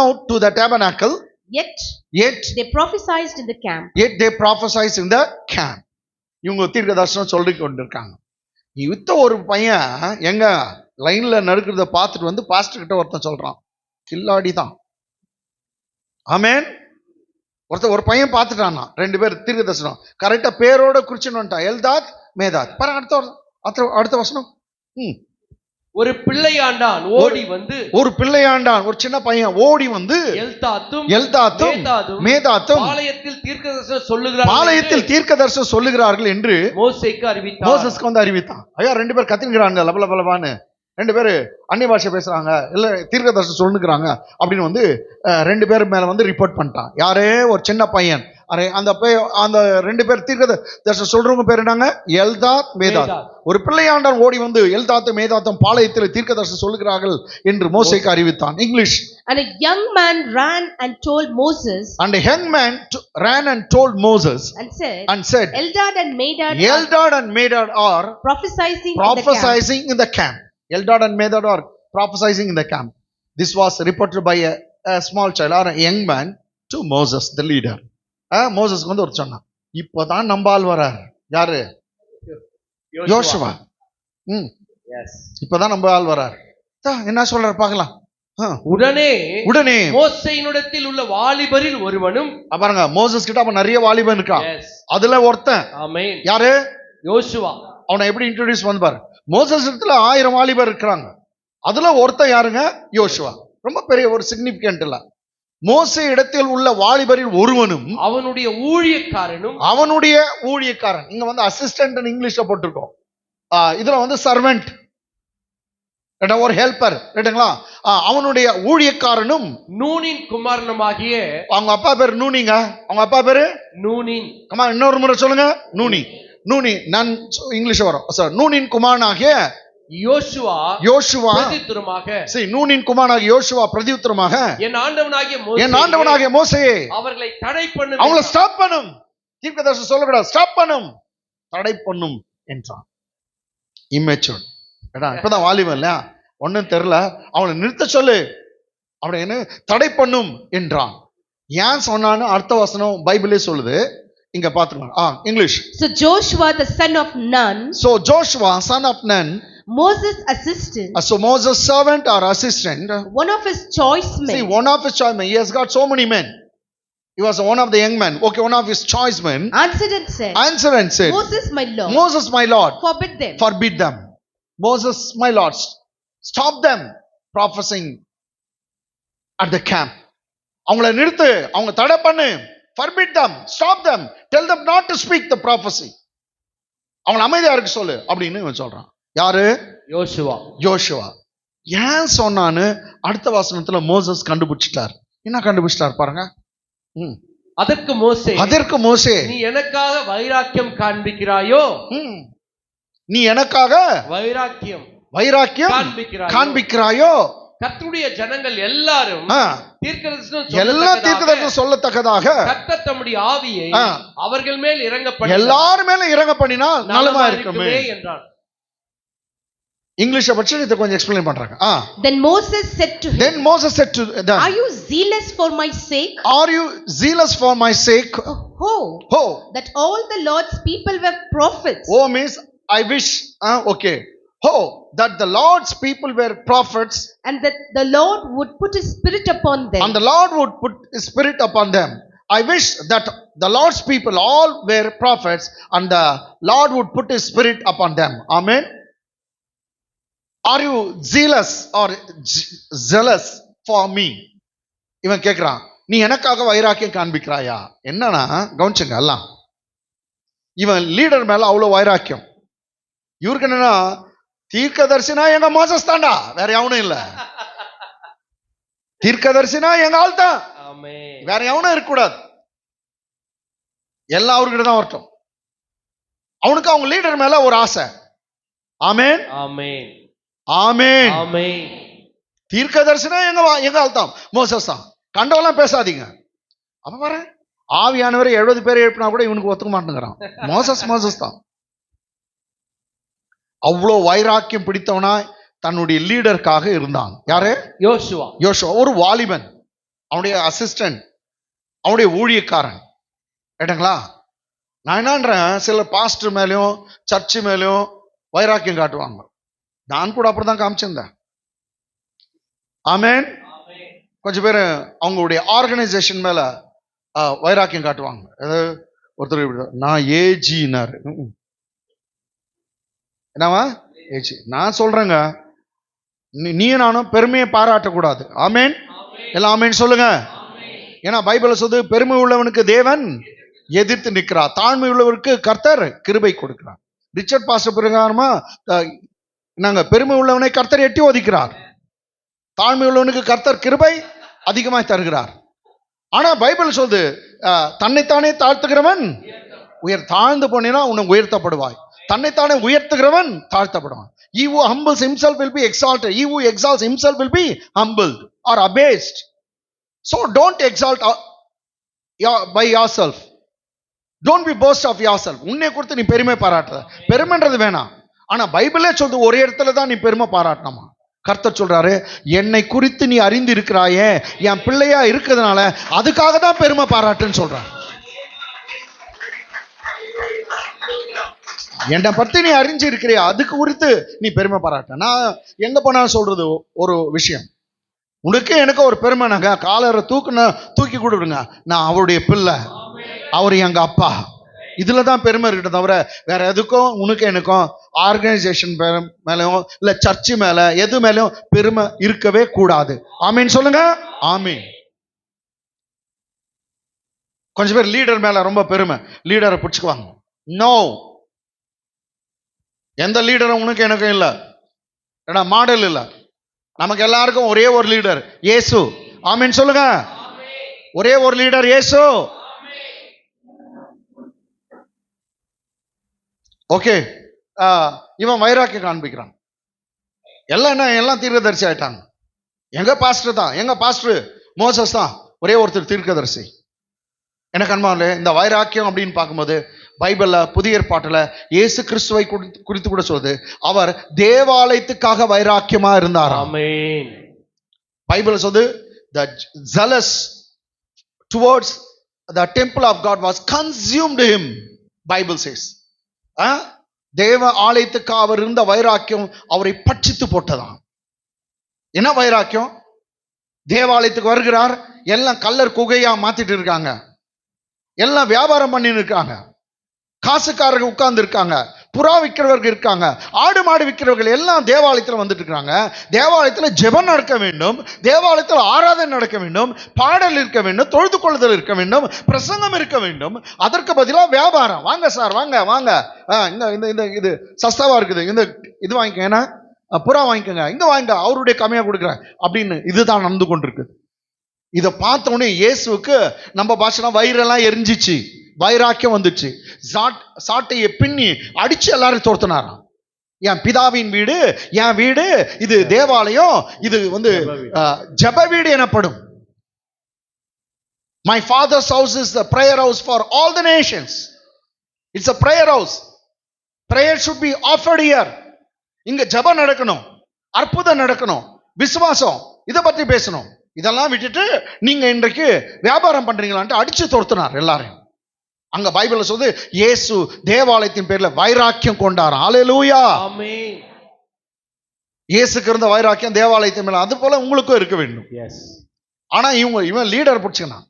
out to the tabernacle. Yet they prophesied in the camp. Yet they prophesied in the camp. இவங்க தீர்க்கதரிசனம் சொல்லி கொண்டிருக்காங்க. இத்த ஒரு பையன் எங்க லைன்ல நடக்கிறத பார்த்துட்டு வந்து பாஸ்டர் கிட்ட ஒருத்தன் சொல்றான், கில்லாடி தான். ஆமென். ஒரு பையன் பார்த்துட்டானா, 2 பேர் தீர்க்கதரிசனம் கரெக்டா பேரோட குறிச்சுன்னு வந்துட்டான். Eldad Medad. அடுத்த வசனம். ஒரு பிள்ளையாண்டான் ஓடி வந்து, ஒரு பிள்ளையாண்டான் ஒரு சின்ன பையன் ஓடி வந்து எல்தாத்தும் மேதாத்தும் பாளையத்தில் தீர்க்கதரிசனம் சொல்லுகிறார்கள் என்று மோசேக்கு வந்து அறிவித்தான். ஐயா 2 பேர் கத்தின்கிறாங்க லபலபலவான்னு. 2 பேர் அந்நிய பாஷை பேசுறாங்க, இல்ல தீர்க்கதரிசனம் சொல்லுகிறாங்க அப்படின்னு வந்து 2 பேர் மேல வந்து ரிப்போர்ட் பண்ணிட்டான். யாரே ஒரு சின்ன பையன். அந்த 2 பேர் தீர்க்கதரிசனம் சொல்றவங்க பேர் என்னங்க? Eldad Medad. ஒரு பிள்ளையாண்டான் ஓடி வந்து எல்தாத்தும் மேதாத்தும் பாளையத்தில் தீர்க்கதரிசனம் சொல்லுகிறார்கள் என்று மோசேக்கு அறிவித்தான். English. And a young man ran and told Moses. And a young man ran and told Moses. And said Eldad and Medad are prophesying in the camp. Eldad and Medad are prophesying in the camp. This was reported by a small child or a young man to Moses, the leader. மோசஸ்க்கு வந்து ஒரு சொன்னான். இப்பதான் நம்பால் வரார். யாரு? யோசுவா. இப்பதான் நம்ம ஆள் வரார். என்ன சொல்றார் பார்க்கலாம். உடனே மோசேயினிடத்தில் உள்ள வாலிபரில் ஒருவனும். பாருங்க, மோசஸ் கிட்ட அப்ப நிறைய வாலிபன் இருக்கான். அதுல ஒருத்தன். ஆமென். யாரு? யோசுவா. அவனை எப்படி இன்ட்ரோடியூஸ் பண்ணி பாரு. மோசஸ் இடத்துல 1000 வாலிபர் இருக்கிறாங்க. அதுல ஒருத்தன் யாருங்க? யோசுவா. ரொம்ப பெரிய ஒரு சிக்னிபிகன்ட் இல்ல. மோசே இடத்தில் உள்ள வாலிபரில் ஒருவனும் அவனுடைய ஊழியக்காரன். இங்க வந்து அசிஸ்டன்ட் இங்கிலீஷ்ல போட்டிருக்கோம். இதுல வந்து சர்வெண்ட், ஒரு ஹெல்பர். ரைட்டுங்களா? அவனுடைய ஊழியக்காரனும் நூனின் குமாரனுமாகிய, அவங்க அப்பா பேர் நூனிங்க. அவங்க அப்பா பேரு நூனின். இன்னொரு முறை சொல்லுங்க. நூனி. நான் இங்கிலீஷ் வரும் சார். நூனின் குமாரனாகிய யோசுவா யோசுவா பிரதித்துவமாக see நூனின் குமாரனாகிய யோசுவா பிரதியுத்தரமாக என் ஆண்டவனாகிய என் ஆண்டவனாகிய மோசேயே அவர்களை தடை பண்ணும் அவங்கள ஸ்டாப் பண்ணும். தீர்க்கதரிசி சொல்லக்கூடாது, ஸ்டாப் பண்ணும், தடை பண்ணும் என்றான். இம்மெச்சூர் இப்பதான் வாலிபம் இல்லையா, ஒன்னும் தெரியல, அவங்களை நிறுத்த சொல்லு அப்படின்னு தடை பண்ணும் என்றான். ஏன் சொன்னான்னு அடுத்த வசனம் பைபிளே சொல்லுது, இங்க பாத்துக்கலாம். English. So Joshua the son of Nun, so Joshua son of Nun, Moses' assistant, so Moses servant or assistant, one of his choice men. See, one of his choice men, he has got so many men. He was one of the young men. Okay, one of his choice men Answered and said, Moses my lord, Moses my lord, forbid them. Moses my lord, stop them prophesying at the camp. அவங்களை நிறுத்து, அவங்க தடை பண்ணு, forbid them, stop them, tell them not to speak the prophecy. அவங்களை அமைதியா இருக்க சொல்லு அப்படின்னு இவன் சொல்றான். யாரு? யோசுவா. ஏன் சொன்னான்னு அடுத்த வசனத்துல மோசஸ் கண்டுபிடிச்சிட்டார். என்ன கண்டுபிடிச்சிட்டார் பாருங்க. அதற்கு மோசே நீ எனக்காக வைராக்கியம் காண்பிக்கிறாயோ, நீ எனக்காக வைராக்கியம் காண்பிக்கிறாயோ, கர்த்தருடைய ஜனங்கள் எல்லாரும் தீர்க்கதரிசனம் சொல்லத்தக்கதாக கர்த்தர் தம்முடைய ஆவியை அவர்கள் மேல் எல்லாரும் மேல இறங்க பண்ணினால் நலமா இருக்குமே என்றான். இங்கிலீஷை பற்றி இதை கொஞ்சம் எக்ஸ்பிளைன் பண்றாங்க. Then Moses said to them, Are you zealous for my sake? Are you zealous for my sake? That all the Lord's people were prophets. Means I wish. Okay. That the Lord's people were prophets, and that the Lord would put his spirit upon them. And the Lord would put his spirit upon them. I wish that the Lord's people all were prophets, and the Lord would put his spirit upon them. Amen. Are you zealous or zealous for me? இவன் கேட்கிறான், நீ எனக்காக வைராக்கியம் காண்பிக்கிறாயா? என்னன்னா கவனிச்சுங்க எல்லாம், இவன் leader மேல அவ்வளவு வைராக்கியம். இவருக்கு என்னன்னா, தீர்க்கதரிசினா எங்க மோசஸ் தான்டா, வேற எவனும் இல்ல. தீர்க்கதரிசினா எங்க ஆள் தான், வேற எவனும் இருக்கக்கூடாது, எல்லாம் அவர்கிட்ட தான் வரட்டும். அவனுக்கு அவங்க லீடர் மேல ஒரு ஆசை. ஆமென் ஆமென் ஆமென். தீர்க்கதரிசினா எங்க ஆள் தான், மோசஸ் தான். கண்டவெல்லாம் பேசாதீங்க. அப்ப பாரு, ஆவியானவரை 70 பேர் எழுப்பினா கூட இவனுக்கு ஒத்துக்க மாட்டேங்கிறான். மோசஸ் தான். அவ்வளோ வைராக்கியம் பிடித்தவனா தன்னுடைய லீடருக்காக இருந்தான். யாரு? யோசுவா. ஒரு வாலிபன், அவனுடைய அசிஸ்டன்ட், அவனுடைய ஊழியக்காரன். கேட்டங்களா? நான் என்னன்றேன், சில பாஸ்டர் மேலேயும் சர்ச்சு மேலேயும் வைராக்கியம் காட்டுவாங்க. நான் கூட அப்படிதான் காமிச்சிருந்தேன். ஆமென். கொஞ்சம் பேர் அவங்களுடைய ஆர்கனைசேஷன் மேல வைராக்கியம் காட்டுவாங்க. ஒருத்தர் நான் ஏஜினாரு, என்னவா ஏஜி. நான் சொல்றேங்க, நீ நானும் பெருமையை பாராட்டக்கூடாது. ஆமேன். எல்லாம் ஆமேன் சொல்லுங்க. ஏன்னா பைபிள் சொல்லுது, பெருமை உள்ளவனுக்கு தேவன் எதிர்த்து நிற்கிறார், தாழ்மை உள்ளவருக்கு கர்த்தர் கிருபை கொடுக்கிறார். ரிச்சர்ட் பாஸ்டர் பிரகாரமா நாங்க பெருமை உள்ளவனை கர்த்தர் எட்டி ஒதுக்கிறார், தாழ்மை உள்ளவனுக்கு கர்த்தர் கிருபை அதிகமாய் தருகிறார். ஆனா பைபிள் சொல்லுது, தன்னைத்தானே தாழ்த்துகிறவன் தாழ்ந்து போனீங்கன்னா உன்னை உயர்த்தப்படுவாய், தன்னைத்தானே உயர்த்துகிறவன் தாழ்த்தப்படுவான். He who humbles himself will be exalted, he who exalts himself will be humbled or abased. So don't exalt by yourself, don't be boast of yourself. உன்னை குறித்து நீ பெருமை பாராட்டுற, பெருமைன்றது வேணாம். ஆனா பைபிளே சொல்றது ஒரே இடத்துல தான் நீ பெருமை பாராட்டணுமா. கர்த்தர் சொல்றாரு, என்னை குறித்து நீ அறிந்து இருக்கிறாயே, என் பிள்ளையா இருக்கிறதுனால அதுக்காக தான் பெருமை பாராட்டுன்னு சொல்றாரு. என்னை பத்தி நீ அறிஞ்சு இருக்கிறியா, அதுக்கு குறித்து நீ பெருமை பாராட்ட. நான் எங்க போனாலும் சொல்றது ஒரு விஷயம், உனக்கு எனக்கு ஒரு பெருமை. நாங்க காலரை தூக்கி கொடுங்க, நான் அவருடைய பிள்ளை, அவர் எங்க அப்பா. இதுலதான் பெருமை இருக்கிட்ட தவிர வேற எதுக்கும் உனக்கு எனக்கும் ஆர்கனைசேஷன் மேலும் இல்ல சர்ச்சு மேல எது மேலும் பெருமை இருக்கவே கூடாது. ஆமீன் சொல்லுங்க. ஆமீன். கொஞ்சம் பேர் லீடர் மேல ரொம்ப பெருமை, லீடரை பிடிச்சுக்குவாங்க. நோ, எந்த லீடரும் உனக்கு எனக்கும் இல்லை, ஏன்னா மாடல் இல்லை. நமக்கு எல்லாருக்கும் ஒரே ஒரு லீடர், இயேசு. ஆமீன் சொல்லுங்க. ஒரே ஒரு லீடர், இயேசு. ஓகே. இவன் வைராக்கியம் காண்பிக்கிறான். எல்லாம் தீர்க்கதரிசி ஆயிட்டாங்க. எங்க பாஸ்டர் மோசஸ் தான் ஒரே ஒருத்தர் தீர்க்கதரிசி. எனக்கு அன்பானே, இந்த வைராக்கியம் அப்படின்னு பார்க்கும்போது பைபிள்ல புதிய ஏற்பாட்டுல இயேசு கிறிஸ்துவை குறித்து கூட சொல்லுது, அவர் தேவாலயத்துக்காக வைராக்கியமா இருந்தார். ஆமென். பைபிள் சொல்லுது, the zealous towards the temple of God was consumed him. Bible says, தேவ ஆலயத்துக்கு அவர் இருந்த வைராக்கியம் அவரை பட்சித்து போட்டதாம். என்ன வைராக்கியம்? தேவாலயத்துக்கு வருகிறார், எல்லாம் கல்லர் குகையா மாத்திட்டு இருக்காங்க, எல்லாம் வியாபாரம் பண்ணின்னு இருக்காங்க, காசுக்காரர்கள் உட்கார்ந்து இருக்காங்க, புறா விற்கிறவர்கள் இருக்காங்க, ஆடு மாடு விற்கிறவர்கள் எல்லாம் தேவாலயத்தில் வந்துட்டு இருக்காங்க. தேவாலயத்தில் ஜெபம் நடக்க வேண்டும், தேவாலயத்தில் ஆராதனை நடக்க வேண்டும், பாடல் இருக்க வேண்டும், தொழுது கொள்ளுதல் இருக்க வேண்டும், பிரசங்கம் இருக்க வேண்டும். அதற்கு பதிலாக வியாபாரம். வாங்க சார், வாங்க வாங்க, இந்த இது சஸ்தாவா இருக்குது, இந்த இது வாங்கிக்கங்க, ஏன்னா புறா வாங்கிக்கோங்க, இங்க வாங்க, அவருடைய கம்மியா கொடுக்குறேன் அப்படின்னு இதுதான் நடந்து கொண்டிருக்குது. இதை பார்த்த உடனே இயேசுவுக்கு நம்ம பாஷனா வயிறெல்லாம் எரிஞ்சிச்சு, வைராக்கியம் வந்துச்சு. சாட்டையை பின்னி அடிச்சு எல்லாரும் தோர்த்தினாராம். என் பிதாவின் வீடு, என் வீடு இது தேவாலயம், இது ஜெப வீடு எனப்படும். My father's house is the prayer house for all the nations. It's a prayer house. Prayer should be offered here. இங்க ஜெபம் நடக்கணும், அற்புதம் நடக்கணும், விசுவாசம் இதை பற்றி பேசணும். இதெல்லாம் விட்டுட்டு நீங்க இன்றைக்கு வியாபாரம் பண்றீங்களான்ட்டு அடிச்சு தோர்த்தினார் எல்லாரையும். அங்க பைபிள்ல சொல்லுது, இயேசு தேவாலயத்தின் பேர்ல வைராக்கியம் கொண்டார். ஹல்லேலூயா. ஆமென். இயேசுக்கு இருந்த வைராக்கியம் தேவாலயத்தின் மேல அது போல உங்களுக்கும் இருக்க வேண்டும். எஸ். ஆனா இவன் லீடர் பிடிச்சுக்கணும்.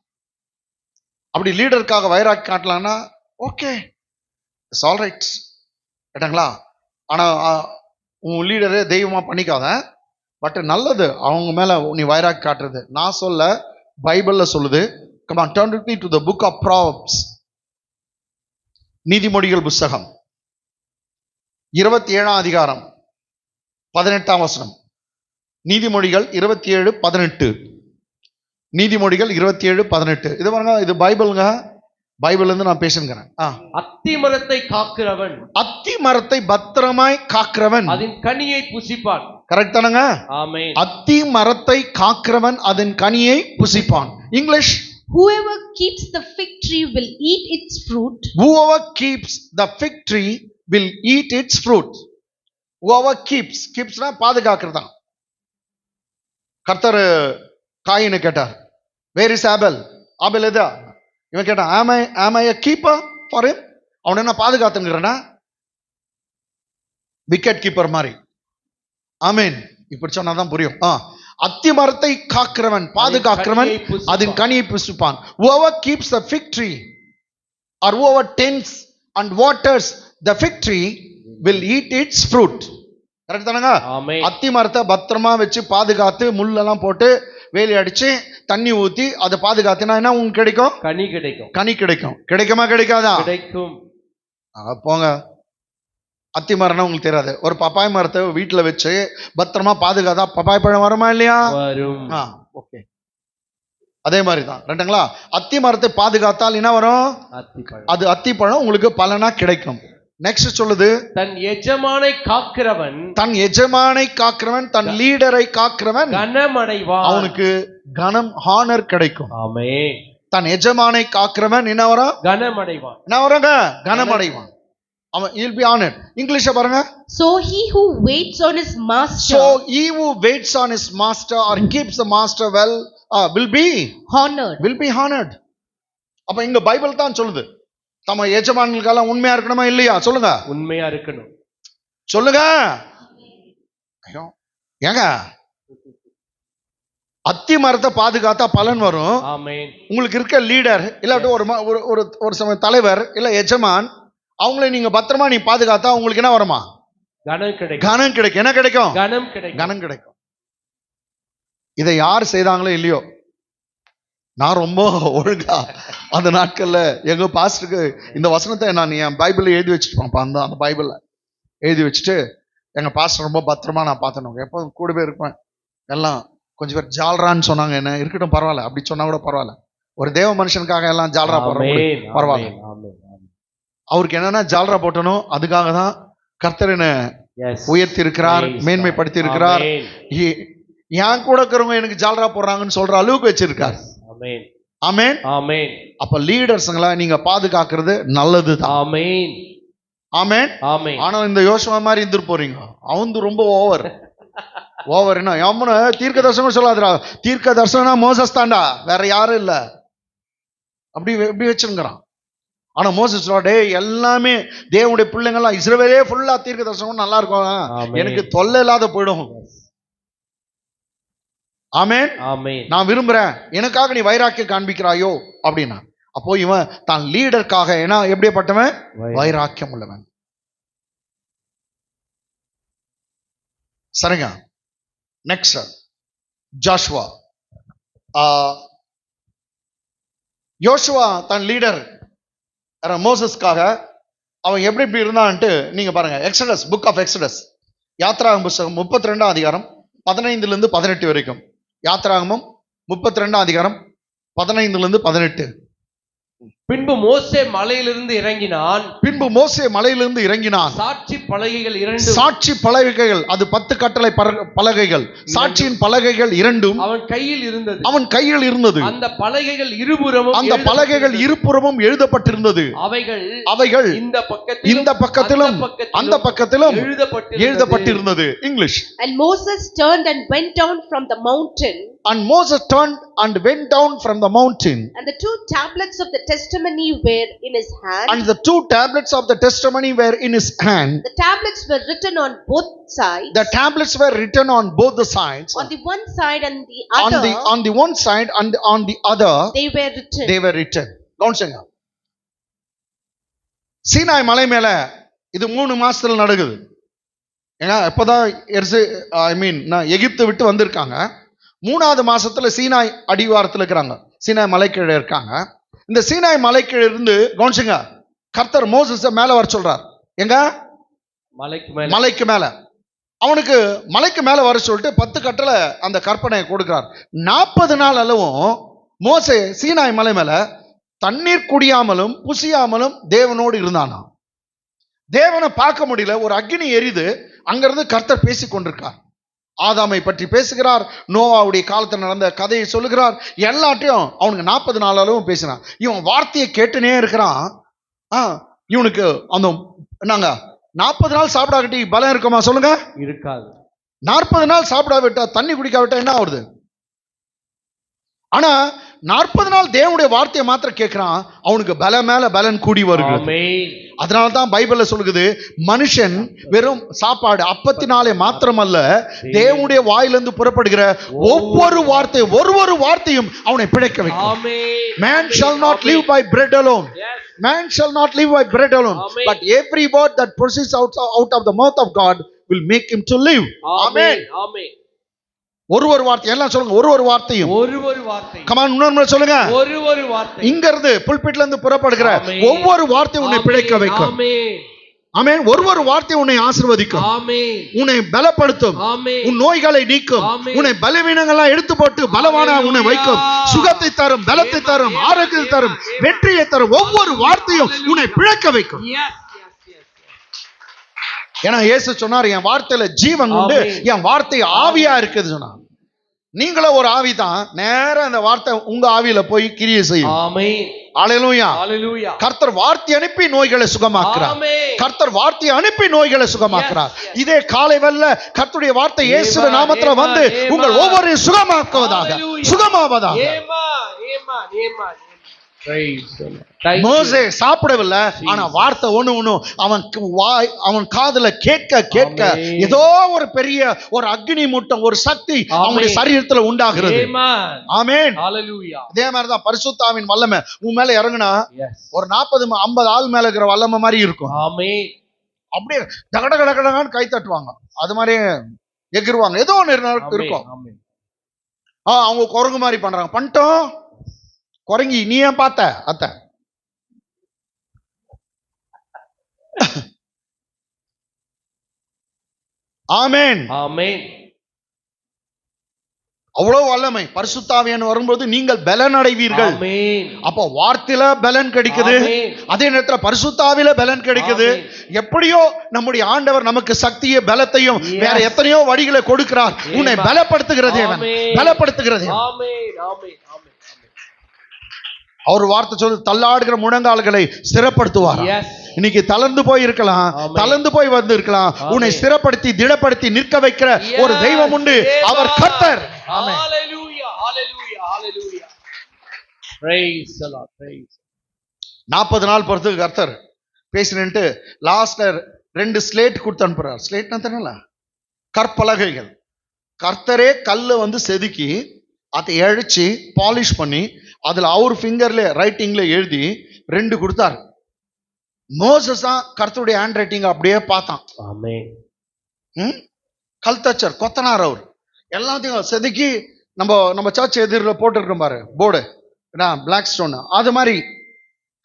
அப்படி லீடருக்காக வைராக்கியம் காட்டலாம்னா ஓகே, இட்ஸ் ஆல் ரைட் கேட்டாங்களா. ஆனா உன் லீடரே தெய்வமா பண்ணிக்காத, பட் நல்லது அவங்க மேல நீ வைராக்கியம் காட்டுறது. நான் சொல்ல, பைபிள்ல சொல்லுது. Come on, turn with me to the book of Proverbs. நீதிமொழிகள் புத்தகம் 27 அதிகாரம் 18 வசனம். நீதிமொழிகள் 27:18. நீதிமொழிகள் 27:18. இது பாருங்க, இது பைபிளுங்க. பைபிள்ல இருந்து நான் பேசுகிறேன். அத்தி மரத்தை காக்கிறவன், அத்தி மரத்தை பத்திரமாய் காக்கிறவன் அதன் கனியை புசிப்பான். கரெக்ட் தானங்க? ஆமென். அத்தி மரத்தை காக்கிறவன் அதன் கனியை புசிப்பான். English, whoever keeps the fig tree will eat its fruit. whoever keeps the fig tree will eat its fruit. whoever keepsனா பாதுகாக்கிறதா. கர்த்தர் காயினை கேட்டார், where is Abel? ஆபேல் எதா? இவன் கேட்டான், am I a keeper for him? அவன் என்ன பாதுகாத்துங்கிறனா? விக்கெட் கீப்பர் மாதிரி. ஆமென். இப்படி சொன்னாதான் புரியும். அத்தி மரத்தை காக்கிறவன், பாதுகாக்கிறவன் அதன் கனியை புசிப்பான். whoever keeps the fig tree or whoever tends and waters the fig tree will eat its fruit. Correct தானங்க? ஆமென். அத்தி மரத்தை பத்திரமா வச்சு பாதுகாத்து முள்ளெல்லாம் போட்டு வேலி அடிச்சு தண்ணி ஊத்தி அதை பாதுகாத்தினா என்ன உங்களுக்கு கிடைக்கும்? கனி கிடைக்கும். கனி கிடைக்கும். கிடைக்குமா கிடைக்காதா? கிடைக்கும். போங்க, அத்தி மரம்னா உங்களுக்கு தெரியாது. ஒரு பப்பாய் மரத்தை வீட்டுல வச்சு பத்திரமா பாதுகாத்தா பப்பாய் பழம் வருமா இல்லையா? வரும். ஓகே, அதே மாதிரி தான் ரெண்டுங்களா. அத்தி மரத்தை பாதுகாத்தால் என்ன வரும்? அது அத்தி பழம் உங்களுக்கு பலனா கிடைக்கும். நெக்ஸ்ட் சொல்லுது, தன் எஜமானை காக்கிறவன், தன் எஜமானை காக்கிறவன், தன் லீடரை காக்கிறவன் கனமடைவான். அவனுக்கு கனம், ஹானர் கிடைக்கும். ஆமென். தன் எஜமானை காக்கிறவன் என்ன வரும்? கனமடைவான். என்ன வருங்க? கனமடைவான். அவன் he'll be honored. இங்கிலீஷ்ல பாருங்க, so he who waits on his master, so he who waits on his master or keeps the master well will be honored. அப்ப இங்க பைபிள் தான் சொல்லுது, தம்ம எஜமான்களுக்கெல்லாம் உண்மையா இருக்கணுமா இல்லையா? சொல்லுங்க. உண்மையா இருக்கணும். சொல்லுங்க. ஐயோ ஏங்க, அத்தி மரத்தை பாதுகாத்தா பலன் வரும். ஆமென். உங்களுக்கு இருக்க லீடர் இல்லாட்டி ஒரு சமய தலைவர் இல்ல எஜமான், அவங்களை நீங்க பத்திரமா நீ பாதுகாத்தா உங்களுக்கு என்ன வருமா? கனம் கிடைக்கும். கனம் கிடைக்கும். என்ன கிடைக்கும்? கனம் கிடைக்கும். கனம் கிடைக்கும். இதை யார் செய்தாங்களோ இல்லையோ, நான் ரொம்ப ஒழுங்கா அந்த நாட்கள்ல எங்க பாஸ்டருக்கு இந்த வசனத்தை நான் என் பைபிள்ல எழுதி வச்சுருப்பேன். அந்த பைபிள்ல எழுதி வச்சுட்டு எங்க பாஸ்டர் ரொம்ப பத்திரமா நான் பார்த்தேன். எப்போ கூடவே இருப்பேன். எல்லாம் கொஞ்சம் பேர் ஜால்ரான்னு சொன்னாங்க, என்ன இருக்கட்டும் பரவாயில்ல, அப்படி சொன்னா கூட பரவாயில்ல. ஒரு தேவ மனுஷனுக்காக எல்லாம் ஜால்ரா போடுறோம் பரவாயில்ல. அவருக்கு என்னன்னா ஜால்ரா போட்டணும், அதுக்காக தான் கர்த்தர் என்ன Yes. உயர்த்தி இருக்கிறார், Praise மேன்மைப்படுத்தி God. இருக்கிறார். Amen. என் கூட இருக்கிறவங்க எனக்கு ஜால்ரா போடுறாங்கன்னு சொல்ற அளவுக்கு வச்சிருக்கார். Amen. ஆமென். Amen. அப்ப லீடர்ஸ்ங்களை நீங்க பாதுகாக்கிறது நல்லதுதான். Amen. ஆமென். Amen. ஆனா இந்த யோசுவா மாதிரி இருந்துட்டு போறீங்க. அவன் ரொம்ப ஓவர் என்ன எம்மன தீர்க்க தரிசனம் சொல்லாதுடா, தீர்க்க தரிசனா மோசஸ் தாண்டா, வேற யாரும் இல்ல, அப்படி எப்படி வச்சுங்கிறான். ஆனா மோசஸ் டே எல்லாமே தேவனுடைய பிள்ளைங்கள்லாம் இஸ்ரவேலே ஃபுல்லா தீர்க்க தரிசனம் நல்லா இருக்கும், எனக்கு தொல்லை இல்லாத போயிடும். ஆமென். Amen. நான் விரும்புறேன், எனக்காக நீ வைராக்கியம் காண்பிக்கிறாயோ அப்படின்னா. அப்போ இவன் தான் லீடருக்காக ஏன்னா எப்படிப்பட்டவன், வைராக்கியம் உள்ளவன். சரிங்க. Next Joshua. யோசுவா தன் லீடர் மோசஸ்க்காக அவன் எப்படி எப்படி இருந்தான்ட்டு நீங்க பாருங்க. எக்ஸடஸ், புக் ஆஃப் எக்ஸடஸ், யாத்ராகமம் புத்தகம் 32ஆம் அதிகாரம் 15 இருந்து 18 வரைக்கும். யாத்ராகமம் 32ஆம் அதிகாரம் 15 இருந்து 18. பின்பு மோசே மலையிலிருந்து இறங்கினான். சாட்சி பலகைகள் இரண்டும், அது 10 கட்டளை பலகைகள், சாட்சியின் பலகைகள் இரண்டும் அவன் கையில் இருந்தது. அந்த பலகைகள் இருபுறமும் எழுதப்பட்டிருந்தது. அவைகள் இந்த பக்கத்திலும் அந்த பக்கத்திலும் எழுதப்பட்டிருந்தது. English. And Moses turned and went down from the mountain. And Moses turned and went down from the mountain. And the 2 tablets of the testimony were in his hand. And the 2 tablets of the testimony were in his hand. The tablets were written on both sides. The tablets were written on both the sides. On the one side and the other. On the one side and on the other. They were written. கவனிச்சுங்க. சீனாய் மலை மேல இது 3 மாசத்துல நடக்குது. ஏன்னா இப்பதான் எகிப்து விட்டு வந்திருக்காங்க. 3வது மாசத்துல சீனாய் அடிவாரத்துல இருக்கிறாங்க, சீனாய் மலைக்கீழே இருக்காங்க. இந்த சீனாய் மலைக்கீழே இருந்து கவனிச்சுங்க, கர்த்தர் மோசஸை மேல வர சொல்றார். எங்க? மலைக்கு மேல. அவனுக்கு மலைக்கு மேல வர சொல்லிட்டு 10 கட்டளை அந்த கற்பனை கொடுக்கிறார். 40 நாள் அளவும் மோசே சீனாய் மலை மேல தண்ணீர் குடியாமலும் புசியாமலும் தேவனோடு இருந்தானா. தேவனை பார்க்க முடியல, ஒரு அக்னி எரிது. அங்கிருந்து கர்த்தர் பேசி கொண்டிருக்கார். ஆதாமை பற்றி பேசுகிறார், நோவாவுடைய காலத்தில் நடந்த கதையை சொல்லுகிறார். எல்லாத்தையும் அவனுக்கு 40 நாள் அளவும் பேசினான். இவன் வார்த்தையை கேட்டுனே இருக்கிறான். இவனுக்கு அந்த நாங்க 40 நாள் சாப்பிடாவிட்டி பலம் இருக்குமா சொல்லுங்க? இருக்காது. 40 நாள் சாப்பிடாவிட்டா, தண்ணி குடிக்காவிட்டா என்ன ஆகுது? ஆனா 40 நாள் தேவனுடைய வார்த்தையை மாத்திரம் கேட்கிறான், அவனுக்கு பல மேல பலன் கூடி வருகிறது. அதனால்தான் பைபிள்ல சொல்லுது, மனுஷன் வெறும் சாப்பாடு அப்பத்தினாலே மாத்திரமல்ல, தேவனுடைய வாயிலிருந்து புறப்படுகிற ஒவ்வொரு வார்த்தையும் அவனை பிழைக்க வைக்கும். Man shall not live by bread alone. Man shall not live by bread alone, but every word that proceeds out of the mouth of God will make him to live. Amen. ஒரு வார்த்தை எல்லாம் சொல்லுங்க. ஒரு வார்த்தையும். Come on, இன்னொரு சொல்லுங்க. ஒரு வார்த்தை. இங்க இருந்து புல்பிட்ல இருந்து புறப்படுகிற ஒவ்வொரு வார்த்தையும் உன்னை பிழைக்க வைக்கும். ஆமென். ஒரு வார்த்தை உன்னை ஆசீர்வதிக்கும், உன்னை பலப்படுத்தும், உன் நோய்களை நீக்கும், உன்னை பலவீனங்கள்லாம் எடுத்து போட்டு பலவான உன்னை வைக்கும், சுகத்தை தரும், பலத்தை தரும், ஆரோக்கியத்தை தரும், வெற்றியை தரும். ஒவ்வொரு வார்த்தையும் உன்னை பிழைக்க வைக்கும். ஏன்னா இயேசு சொன்னார், என் வார்த்தையில ஜீவன் உண்டு, என் வார்த்தை ஆவியா இருக்குது சொன்னார். நீங்களும் ஒரு ஆவி தான், நேரா அந்த வார்த்தை உங்க ஆவியில போய் கிரியை செய்யும். அல்லேலூயா. கர்த்தர் வார்த்தை அனுப்பி நோய்களை சுகமாக்குறார். கர்த்தர் வார்த்தையை அனுப்பி நோய்களை சுகமாக்குறார். இதே காலை வேளையில கர்த்தருடைய வார்த்தை இயேசுவின் நாமத்திலே வந்து உங்கள் ஒவ்வொரு சுகமாவதாக. மோசே சாப்பிடவில்லை, ஆனா வார்த்தை ஒண்ணு அவன் காதுல கேட்க ஏதோ ஒரு பெரிய ஒரு அக்னி மூட்டம், ஒரு சக்தி அவனுடைய சரீரத்துல உண்டாகிறது. ஆமென். இதே மாதிரிதான் பரிசுத்தாவின் வல்லமை உன் மேல இறங்குனா ஒரு 40-50 ஆள் மேல இருக்கிற வல்லமை மாதிரி இருக்கும். அப்படியே கடகடகடகான்னு கை தட்டுவாங்க, அது மாதிரி எகிருவாங்க, ஏதோ ஒண்ணு இருக்கும். அவங்க குரங்கு மாதிரி பண்றாங்க, பண்ணிட்டோம் குரங்கி, நீ ஏன் பார்த்த அத்த? ஆமென். அவ்வளவு வல்லமை. பரிசுத்த ஆவியானவர் வரும்போது நீங்கள் பலன் அடைவீர்கள். ஆமென். அப்போ வார்த்தையில பலன் கிடைக்குது, ஆமென். அதே நேரத்துல பரிசுத்த ஆவியில பலன் கிடைக்குது. ஆமென். எப்படியோ நம்முடைய ஆண்டவர் நமக்கு சக்தியை பலத்தையும் Yes. வேற எத்தனையோ வழிகளை கொடுக்கிறார். உன்னை Amen. பலப்படுத்துகிற தேவன், ஆமென். பலப்படுத்துகிற தேவன். ஆமென். ஆமென். ஆமென். அவர் வார்த்தை சொல்லு, தள்ளாடுகிற முழங்கால்களை ஸ்திரப்படுத்துவார். Yes. இன்னைக்கு தளர்ந்து போய் இருக்கலாம், ஆமென். தளர்ந்து போய் வந்து இருக்கலாம். ஆமென். உன்னை ஸ்திரப்படுத்தி திடப்படுத்தி நிற்க வைக்கிற ஒரு Yes. தெய்வம் உண்டு. அவர் கர்த்தர். ஆமென். Hallelujah. Hallelujah. Hallelujah. Praise the Lord. Praise. 40 நாள் பொறுத்துக்கு கர்த்தர் பேசினேன்ட்டு லாஸ்ட்ல 2 ஸ்லேட் கொடுத்து அனுப்புறார். ஸ்லேட்னா தெரியல, கற்பலகைகள். கர்த்தரே கல்லை வந்து செதுக்கி அதை அழிச்சு பாலிஷ் பண்ணி அதுல அவர் ஃபிங்கர்ல ரைட்டிங்ல எழுதி 2 கொடுத்தார். மோசஸ் தான் கர்த்தருடைய ஹேண்ட் ரைட்டிங் அப்படியே பார்த்தான். Amen. கல்தச்சர் கொத்தனார் அவர் எல்லாத்தையும் செதுக்கி நம்ம சர்ச் எதிரில் போட்டுருக்கோம் பாரு போர்டு, பிளாக் ஸ்டோன், அது மாதிரி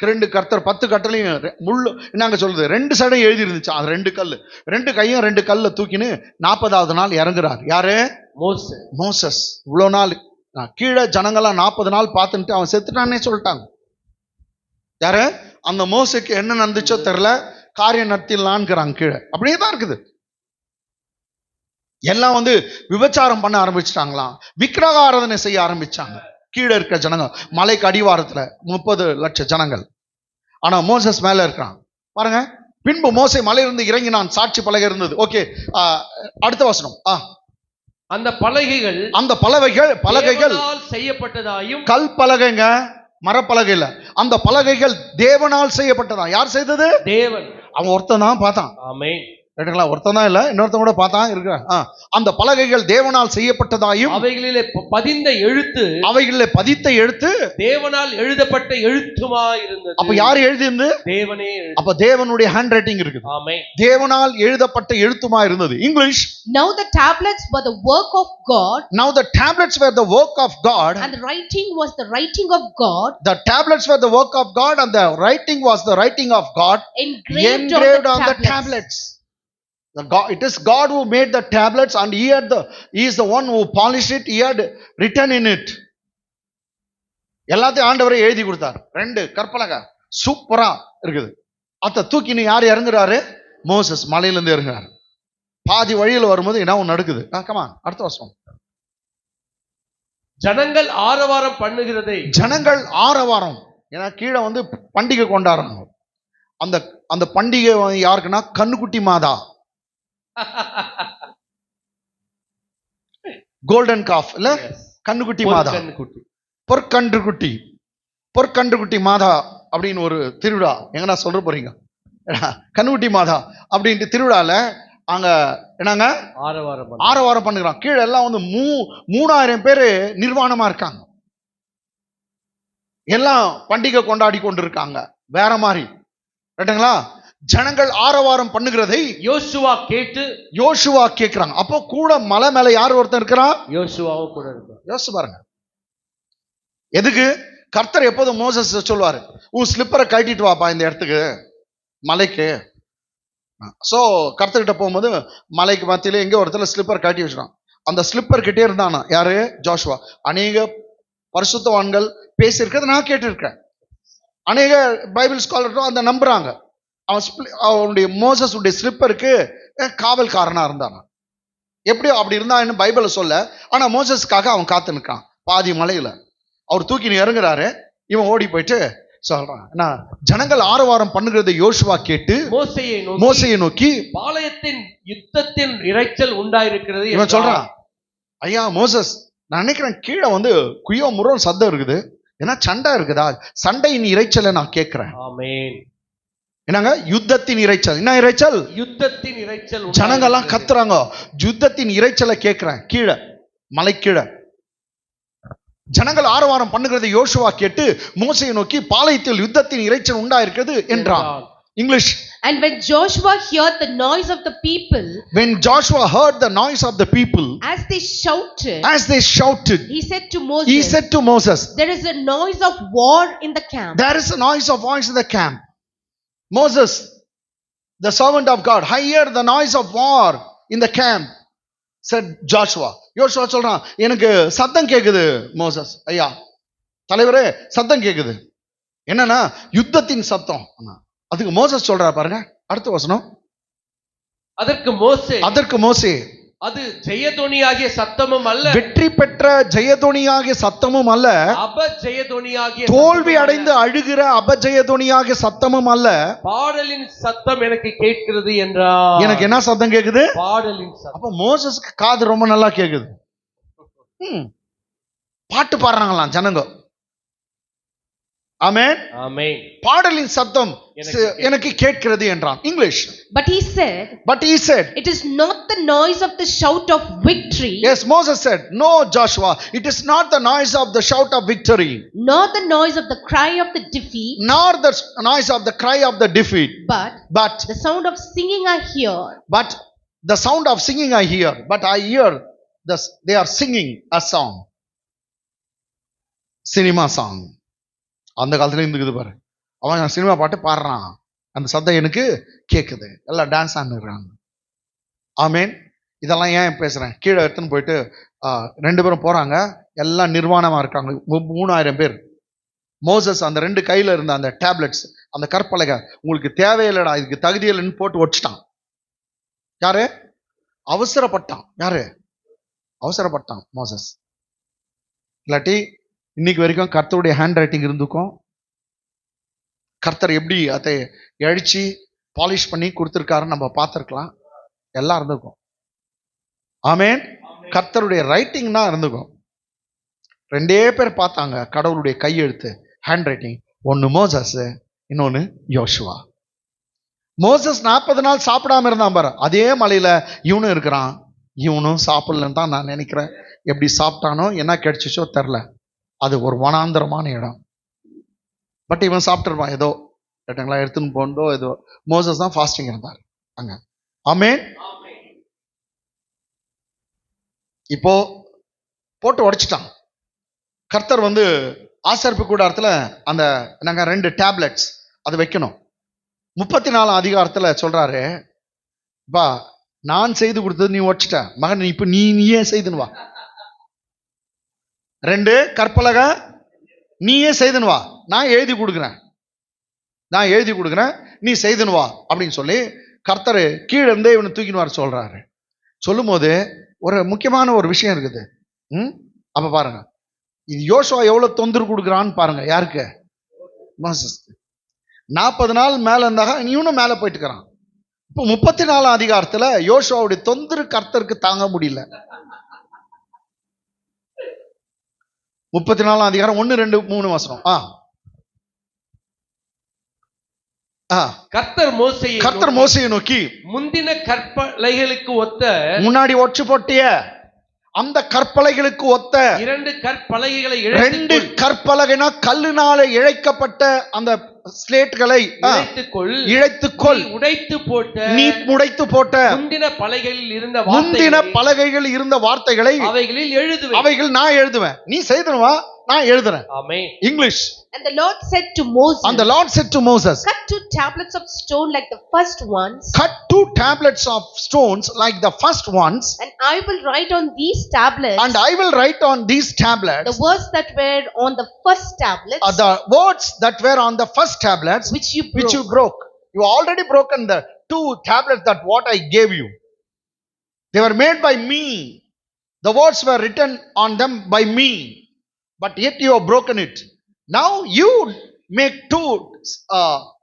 2 கர்த்தர் 10 கட்டளையும் முள்ளு என்னங்க சொல்றது 2 சைடும் எழுதி இருந்துச்சு. அது 2 கல், 2 கையும் 2 கல்ல தூக்கின்னு 40வது நாள் இறங்குறார். யாரு? மோசஸ். இவ்வளோ நாள் கீழே ஜனங்கள்லாம் 40 நாள் பார்த்துட்டு அவன் செத்துட்டானே சொல்லிட்டாங்க. யாரு? அந்த மோசைக்கு என்ன நடந்துச்சோ தெரியல, காரியம் நடத்திடலான்ங்கிறாங்க. கீழே அப்படியே தான் இருக்குது. எல்லாம் வந்து விபச்சாரம் பண்ண ஆரம்பிச்சிட்டாங்களாம், விக்கிரக ஆராதனை செய்ய ஆரம்பிச்சாங்க. கீழே இருக்க ஜனங்க, மலைக்கு அடிவாரத்துல 30 லட்சம் ஜனங்கள். ஆனா மோசஸ் மேல இருக்கிறான் பாருங்க. பின்பு மோசே மலையிலிருந்து இறங்கினான், சாட்சி பலகை இருந்தது. ஓகே, அடுத்த வசனம். அந்த பலகைகள் பலகைகள் செய்யப்பட்டதாயும், கல் பலகைங்க, மரப்பலகை இல்ல. அந்த பலகைகள் தேவனால் செய்யப்பட்டதா. யார் செய்தது? தேவன். அவன் ஒருத்தன் தான் பார்த்தான். ஆமென். ரைட்டுங்களா? ஒருத்தன் தான் இல்ல, இன்னொருத்தன் கூட பார்த்தான் இருக்கிற. அந்த பலகைகள் தேவனால் செய்யப்பட்டதாயும், அவைகளிலே பதித்த எழுத்து தேவனால் எழுதப்பட்ட எழுத்துமா இருந்தது. அப்ப யார் எழுதியிருந்து? தேவனே. அப்ப தேவனுடைய ஹேண்ட் ரைட்டிங் இருக்குது. ஆமென். தேவனால் எழுதப்பட்ட எழுத்துமா இருந்தது. English. Now the tablets were the work of God. Now the tablets were the work of God. And the writing was the writing of God. The tablets were the work of God and the writing was the writing of God. Engraved on the tablets. It is God who made the tablets and he is the one who polished it. He had written in it. எல்லாத்தையும் ஆண்டவரே எழுதி கொடுத்தார். 2 கற்பலகை சூப்பரா இருக்குது. அத தூக்கின்னு யார் இறங்குறாரு? Moses மலையிலிருந்து இறங்குறாரு. பாதி வழியில் வரும்போது என்ன ஒன்று நடக்குது. கமா அடுத்த வருஷம். ஜனங்கள் ஆரவாரம் பண்ணுகிறதை, ஜனங்கள் ஆரவாரம், ஏன்னா கீழே வந்து பண்டிகை கொண்டாடுறாங்க. அந்த பண்டிகை யாருக்குன்னா கண்ணுக்குட்டி மாதா, கோல்டன் காஃப் இல்ல, கண்ணுக்குட்டி மாதா, பொற்கன்றுக்குட்டி மாதா அப்படின்னு ஒரு திருவிழா. எங்கன்னா சொல்ற போறீங்க? கண்ணுக்குட்டி மாதா அப்படின்ட்டு திருவிழால அங்க என்னங்க ஆரவாரம் பண்ணுறான். கீழே எல்லாம் வந்து 3000 பேரு நிர்வாணமா இருக்காங்க. எல்லாம் பண்டிகை கொண்டாடி கொண்டு இருக்காங்க வேற மாதிரி. ரைட்டுங்களா? ஜனங்கள் ஆரவாரம் பண்ணுகிறதை யோசுவா கேட்கிறாங்க. அப்போ கூட மலை மேல யார் ஒருத்தன் இருக்கிறான்? யோசுவாவும் கூட இருக்கான். யோசிச்சு பாருங்க. எதுக்கு? கர்த்தர் எப்போதும் மோசஸ் சொல்லுவாரு, உன் ஸ்லிப்பரை கட்டிட்டு வாப்பா இந்த இடத்துக்கு, மலைக்கு. சோ கர்த்தர்கிட்ட போகும்போது மலைக்கு மத்தியில எங்க ஒருத்தர் ஸ்லிப்பர் கட்டி வச்சிருக்கான். அந்த ஸ்லிப்பர் கிட்டே இருந்தானா யாரு? ஜோஷுவா. அநேக பரிசுத்தவான்கள் பேசியிருக்கிறது நான் கேட்டிருக்கேன். அநேக பைபிள் ஸ்காலரும் அந்த நம்புறாங்க. அவனுடைய மோசஸ் உடைய ஸ்லிப்பருக்கு காவல்காரனா இருந்தானா. எப்படியோ அப்படி இருந்தா என்ன பைபிள சொல்ல. ஆனா மோசஸ்க்காக அவன் காத்து நிற்கான். பாதி மலையில அவர் தூக்கி இறங்குறாரு. இவன் ஓடி போயிட்டு சொல்றான், ஜனங்கள் ஆரவாரம் பண்ணுகிறதை யோசுவா கேட்டு மோசையை நோக்கி, பாளையத்தின் யுத்தத்தின் இரைச்சல் உண்டாயிருக்கிறது. இவன் சொல்றான், ஐயா மோசஸ், நான் நினைக்கிறேன் கீழே வந்து குயோ முரோ சத்தம் இருக்குது, ஏன்னா சண்டை இருக்குதா, சண்டையின் இறைச்சலை நான் கேட்கிறேன். ஆமென். என்னங்க? யுத்தத்தின் இறைச்சல். என்ன இறைச்சல்? யுத்தத்தின் இறைச்சல். ஜனங்கள்லாம் கத்துறாங்க, யுத்தத்தின் இறைச்சலை கேட்கிறேன். கீழே மலை கீழே ஜனங்கள் ஆரவாரம் பண்ணுகிறதை யோசுவா கேட்டு மோசையை நோக்கி, பாளையத்தில் யுத்தத்தின் இறைச்சல் உண்டாயிருக்கிறது என்றான். English. And when Joshua heard the noise of the people, as they shouted, he said to Moses, there is a noise of war in the camp. Moses, the servant of God, I hear the noise of war in the camp. said Joshua. யோசுவா சொல்றான், எனக்கு சத்தம் கேக்குது Moses. ஐயா தலைவரே, சத்தம் கேக்குது. என்னன்னா யுத்தத்தின் சத்தம். அதுக்கு மோசஸ் சொல்றா பாருங்க, அடுத்த வசனம். அதற்கு மோசே அது ஜெயதொனியாகிய சத்தமும் அல்ல, வெற்றி பெற்ற ஜெயதொனியாகிய சத்தமும் அல்ல, அபஜெயதொனியாகிய தோல்வி அடைந்து அழுகிற அபஜெயதொனியாகிய சத்தமும் அல்ல, பாடலின் சத்தம் எனக்கு கேட்கிறது என்றார். எனக்கு என்ன சத்தம் கேக்குது? பாடலின் சத்தம். அப்ப மோசஸ்க்கு காது ரொம்ப நல்லா கேக்குது. பாட்டு பாடுறாங்களாம் ஜனங்க. ஆமென், ஆமென். பாடலின் சத்தம் எனக்கு கேட்கிறது என்றான். English. But he said, it is not the noise of the shout of victory. Yes, Moses said, no Joshua, it is not the noise of the shout of victory, nor the noise of the cry of the defeat, nor the noise of the cry of the defeat, but the sound of singing I hear. But the sound of singing I hear, but I hear they are singing a song. Cinema song. அந்த காலத்துல இருந்துக்குது பாரு, அவன் cinema பாட்டு பாடுறான், அந்த சத்தம் எனக்கு கேட்குது, எல்லாம் டான்ஸ் ஆடுறாங்க. ஆமேன். இதெல்லாம் ஏன் பேசுறேன்? கீழே எடுத்துன்னு போயிட்டு 2 பேரும் போறாங்க, எல்லாம் நிர்வாணமா இருக்காங்க, 3000 பேர். மோசஸ் அந்த 2 கையில இருந்த அந்த டேப்லெட்ஸ், அந்த கற்பலகை, உங்களுக்கு தேவையில்லடா, இதுக்கு தகுதி இல்லைன்னு போட்டு ஒடிச்சிட்டான். யாரு? அவசரப்பட்டான். யாரு? அவசரப்பட்டான் மோசஸ். இல்லாட்டி இன்னைக்கு வரைக்கும் கர்த்தருடைய ஹேண்ட் ரைட்டிங் இருந்துக்கும். கர்த்தர் எப்படி அதை அழிச்சு பாலிஷ் பண்ணி கொடுத்துருக்காருன்னு நம்ம பார்த்துருக்கலாம், எல்லாம் இருந்துக்கும். ஆமேன். கர்த்தருடைய ரைட்டிங் தான் இருந்துக்கும். 2 பேர் பார்த்தாங்க கடவுளுடைய கையெழுத்து, ஹேண்ட் ரைட்டிங். ஒன்னு மோசஸ், இன்னொன்னு யோசுவா. மோசஸ் 40 நாள் சாப்பிடாம இருந்தான் பாரு, அதே மலையில இவனும் இருக்கிறான். இவனும் சாப்பிடலன்னு தான் நான் நினைக்கிறேன். எப்படி சாப்பிட்டானோ என்ன கிடைச்சிச்சோ தெரில, அது ஒரு வனாந்தரமான இடம். பட் இவன் சாப்பிட்டுருப்பான் ஏதோ, கேட்டாங்களா எடுத்துன்னு போனதோ ஏதோ. மோசஸ் தான் ஃபாஸ்டிங் இருந்தார் அங்க. ஆமென். இப்போ போட்டு உடைச்சிட்டான். கர்த்தர் ஆசரிப்பு கூடாரத்துல அந்த நாங்க 2 டேப்லெட்ஸ் அது வைக்கணும். 34 அதிகாரத்துல சொல்றாரு, பா நான் செய்து கொடுத்தது நீ உடைச்சிட்ட மகன், இப்ப நீயே செய்துன்னு வா. 2 கற்பலகை நீயே செய்துன்னு வா, நான் எழுதி கொடுக்குறேன், நீ செய்துன்னு வா அப்படின்னு சொல்லி கர்த்தர் கீழே இருந்தே இவனை தூக்கின்னு வர சொல்றாரு. சொல்லும் போது ஒரு முக்கியமான ஒரு விஷயம் இருக்குது. அப்ப பாருங்க, இது யோசுவா எவ்வளவு தொந்தரவு கொடுக்குறான்னு பாருங்க. யாருக்கு? மோசஸ். 40 நாள் மேல இருந்தாக இவனும் மேல போயிட்டு இருக்கிறான். இப்போ 34 அதிகாரத்துல யோசுவாவுடைய தொந்தரவு கர்த்தருக்கு தாங்க முடியல. 34 அதிகாரம் 1, 2, 3 வசனம். கர்த்தர் மோசேயை நோக்கி, முந்தின கற்பலைகளுக்கு ஒத்த, முன்னாடி ஒற்று போட்டிய அந்த கற்பலைகளுக்கு ஒத்த 2 கற்பலகைகளை, 2 கற்பலகைனா கல்லுனால இழைக்கப்பட்ட அந்த ஸ்லேட்களை இழைத்துக்கொள், நீ உடைத்து போட்ட முந்தின பலகைகளில் இருந்த வார்த்தைகளை அவைகள் நான் எழுதுவேன், நீ செய்துவா, நான் எழுதுறேன். ஆமென். English. And the Lord said to Moses, cut 2 tablets of stone like the first ones. Cut 2 tablets of stones like the first ones. And I will write on these tablets. The words that were on the first tablets. The words that were on the first tablets. Which you broke. You already broken the 2 tablets that what I gave you. They were made by me. The words were written on them by me. But yet you have broken it. Now you make 2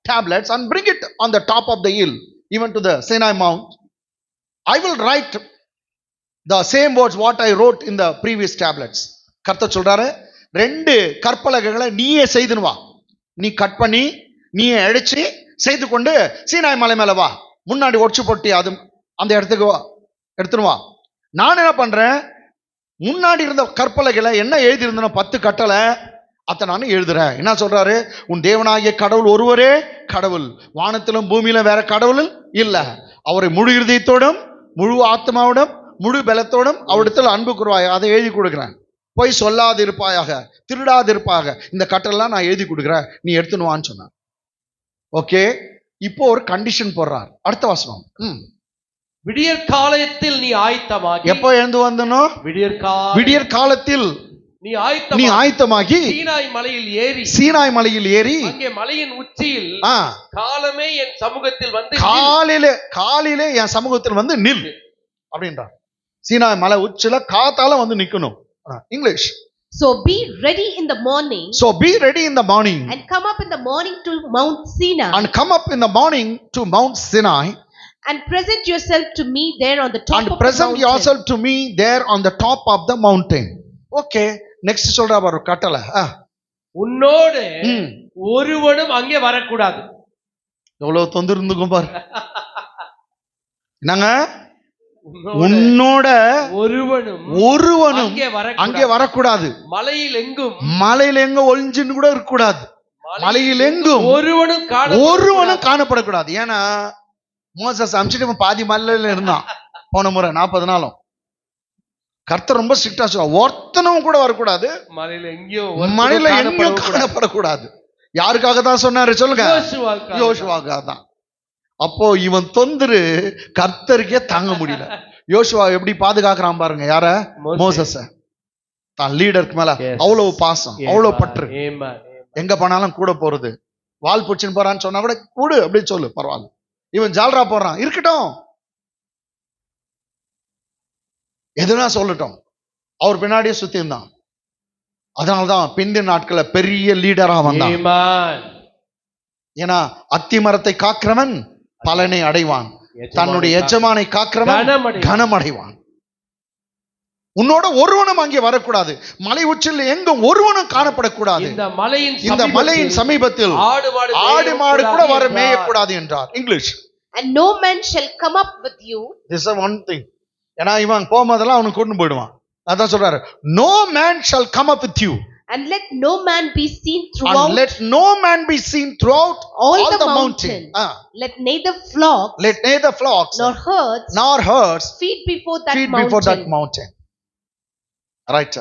tablets and bring it on the top of the hill, even to the Sinai Mount. I will write the same words what I wrote in the previous tablets. கர்த்தர் சொல்றாரு, 2 கற்பலகைகளை நீயே செய்துன்னு வா, நீ cut பண்ணி நீயே அடிச்சு செய்து கொண்டு சீனாய் மலை மேல வா, முன்னாடி ஒடிச்சு போட்டி அது அந்த இடத்துக்கு வா, எடுத்துன்னு வா. நான் என்ன பண்றேன், முன்னாடி இருந்த கற்பலகைகளை என்ன எழுதி இருந்தனோ 10 கட்டளை அத்தை நான் எழுதுறேன். என்ன சொல்றாரு? உன் தேவனாகிய கடவுள் ஒருவரே கடவுள், வானத்திலும் பூமியிலும் வேற கடவுள் இல்ல. அவரை முழு இருதயத்தோடும் முழு ஆத்மாவோடும் முழு பலத்தோடும் அவரிடத்தில் அன்பு கூறுவாய், அதை எழுதி கொடுக்குறேன். போய் சொல்லாது இருப்பாயாக, திருடாது இருப்பாக, இந்த கட்டெல்லாம் நான் எழுதி கொடுக்குறேன், நீ எடுத்துனுவான்னு சொன்னார். ஓகே, இப்போ ஒரு கண்டிஷன் போடுறார். அடுத்த வசனம். விடியற் காலத்தில் நீ ஆயத்தமாகி. எப்போ எழுந்து வந்தனோ? விடியற் காலத்தில் நீ ஆயத்தமாகி சீனாய் மலையில் ஏறி அங்கே மலையின் உச்சியில் காலமே என் சமூகத்தில் வந்து காலையிலே என் சமூகத்தில் வந்து நில் அப்படின்றார். சீனாய் மலை உச்சில காத்தால வந்து நிக்கணும். English. So be ready in the morning. And come up in the morning to Mount Sinai. And present yourself to me there on the top of the mountain. Okay. Next சொல்றா பாரு கட்டளை. உன்னோடு ஒருவனும் அங்கே வரக்கூடாது. எவ்வளவு தொந்தரவு இருந்துக்கும் பாரு. என்னங்க? உன்னோட ஒருவனும் அங்கே வரக்கூடாது. மலையில் எங்கும் ஒளிஞ்சின்னு கூட இருக்க கூடாது. மலையில் எங்கும் ஒருவனும் காணப்படக்கூடாது. ஏன்னா மோசஸ் அமிச்சிட்டு பாதி மலையில இருந்தான் போன முறை 40 நாளும். கர்த்தர் ரொம்ப ஸ்ட்ரிக்டா சொல்லுவா, ஒருத்தனும் கூட வரக்கூடாது. மலையில எங்கேயும் காணப்படக்கூடாது. யாருக்காக தான் சொன்னாரு சொல்லுங்க? யோசுவாக்காக தான். அப்போ இவன் தொந்தரு கர்த்தருக்கே தாங்க முடியல. யோசுவா எப்படி பாதுகாக்கிறான் பாருங்க. யார? மோசஸ. தான் லீடருக்கு மேல அவ்வளவு பாசம், அவ்வளவு பற்று. எங்க போனாலும் கூட போறது. வால் பிடிச்சுன்னு போறான்னு சொன்னா கூட கூடு அப்படின்னு சொல்லு, பரவாயில்ல. இவன் ஜால்ரா போடுறான், இருக்கட்டும், எதுனா சொல்லட்டும். அவர் பின்னாடியே சுத்தி இருந்தான். அதனால்தான் பிந்தின நாட்கள பெரிய லீடரா வந்தான். ஏன்னா அத்தி மரத்தை காக்கிறவன் பலனை அடைவான், தன்னுடைய எஜமானை காக்கிறவன் கனம் அடைவான். உன்னோட ஒருவனும் அங்கே வரக்கூடாது. மலை உச்சில் எங்கும் ஒருவனும் காணப்படக்கூடாது. இந்த மலையின் சமீபத்தில் ஆடு மாடு கூட வர மேயக்கூடாது என்றார். English. And no man shall come up with you. This is one thing. ஏன்னா இவன் போகும்போதெல்லாம் அவனுக்கு கொண்டு போயிடுவான். அதான் சொல்றாரு, no man shall come up with you. And let no man be seen throughout. And let no man be seen throughout all the mountain. Let neither flocks nor herds feed before that mountain. Right.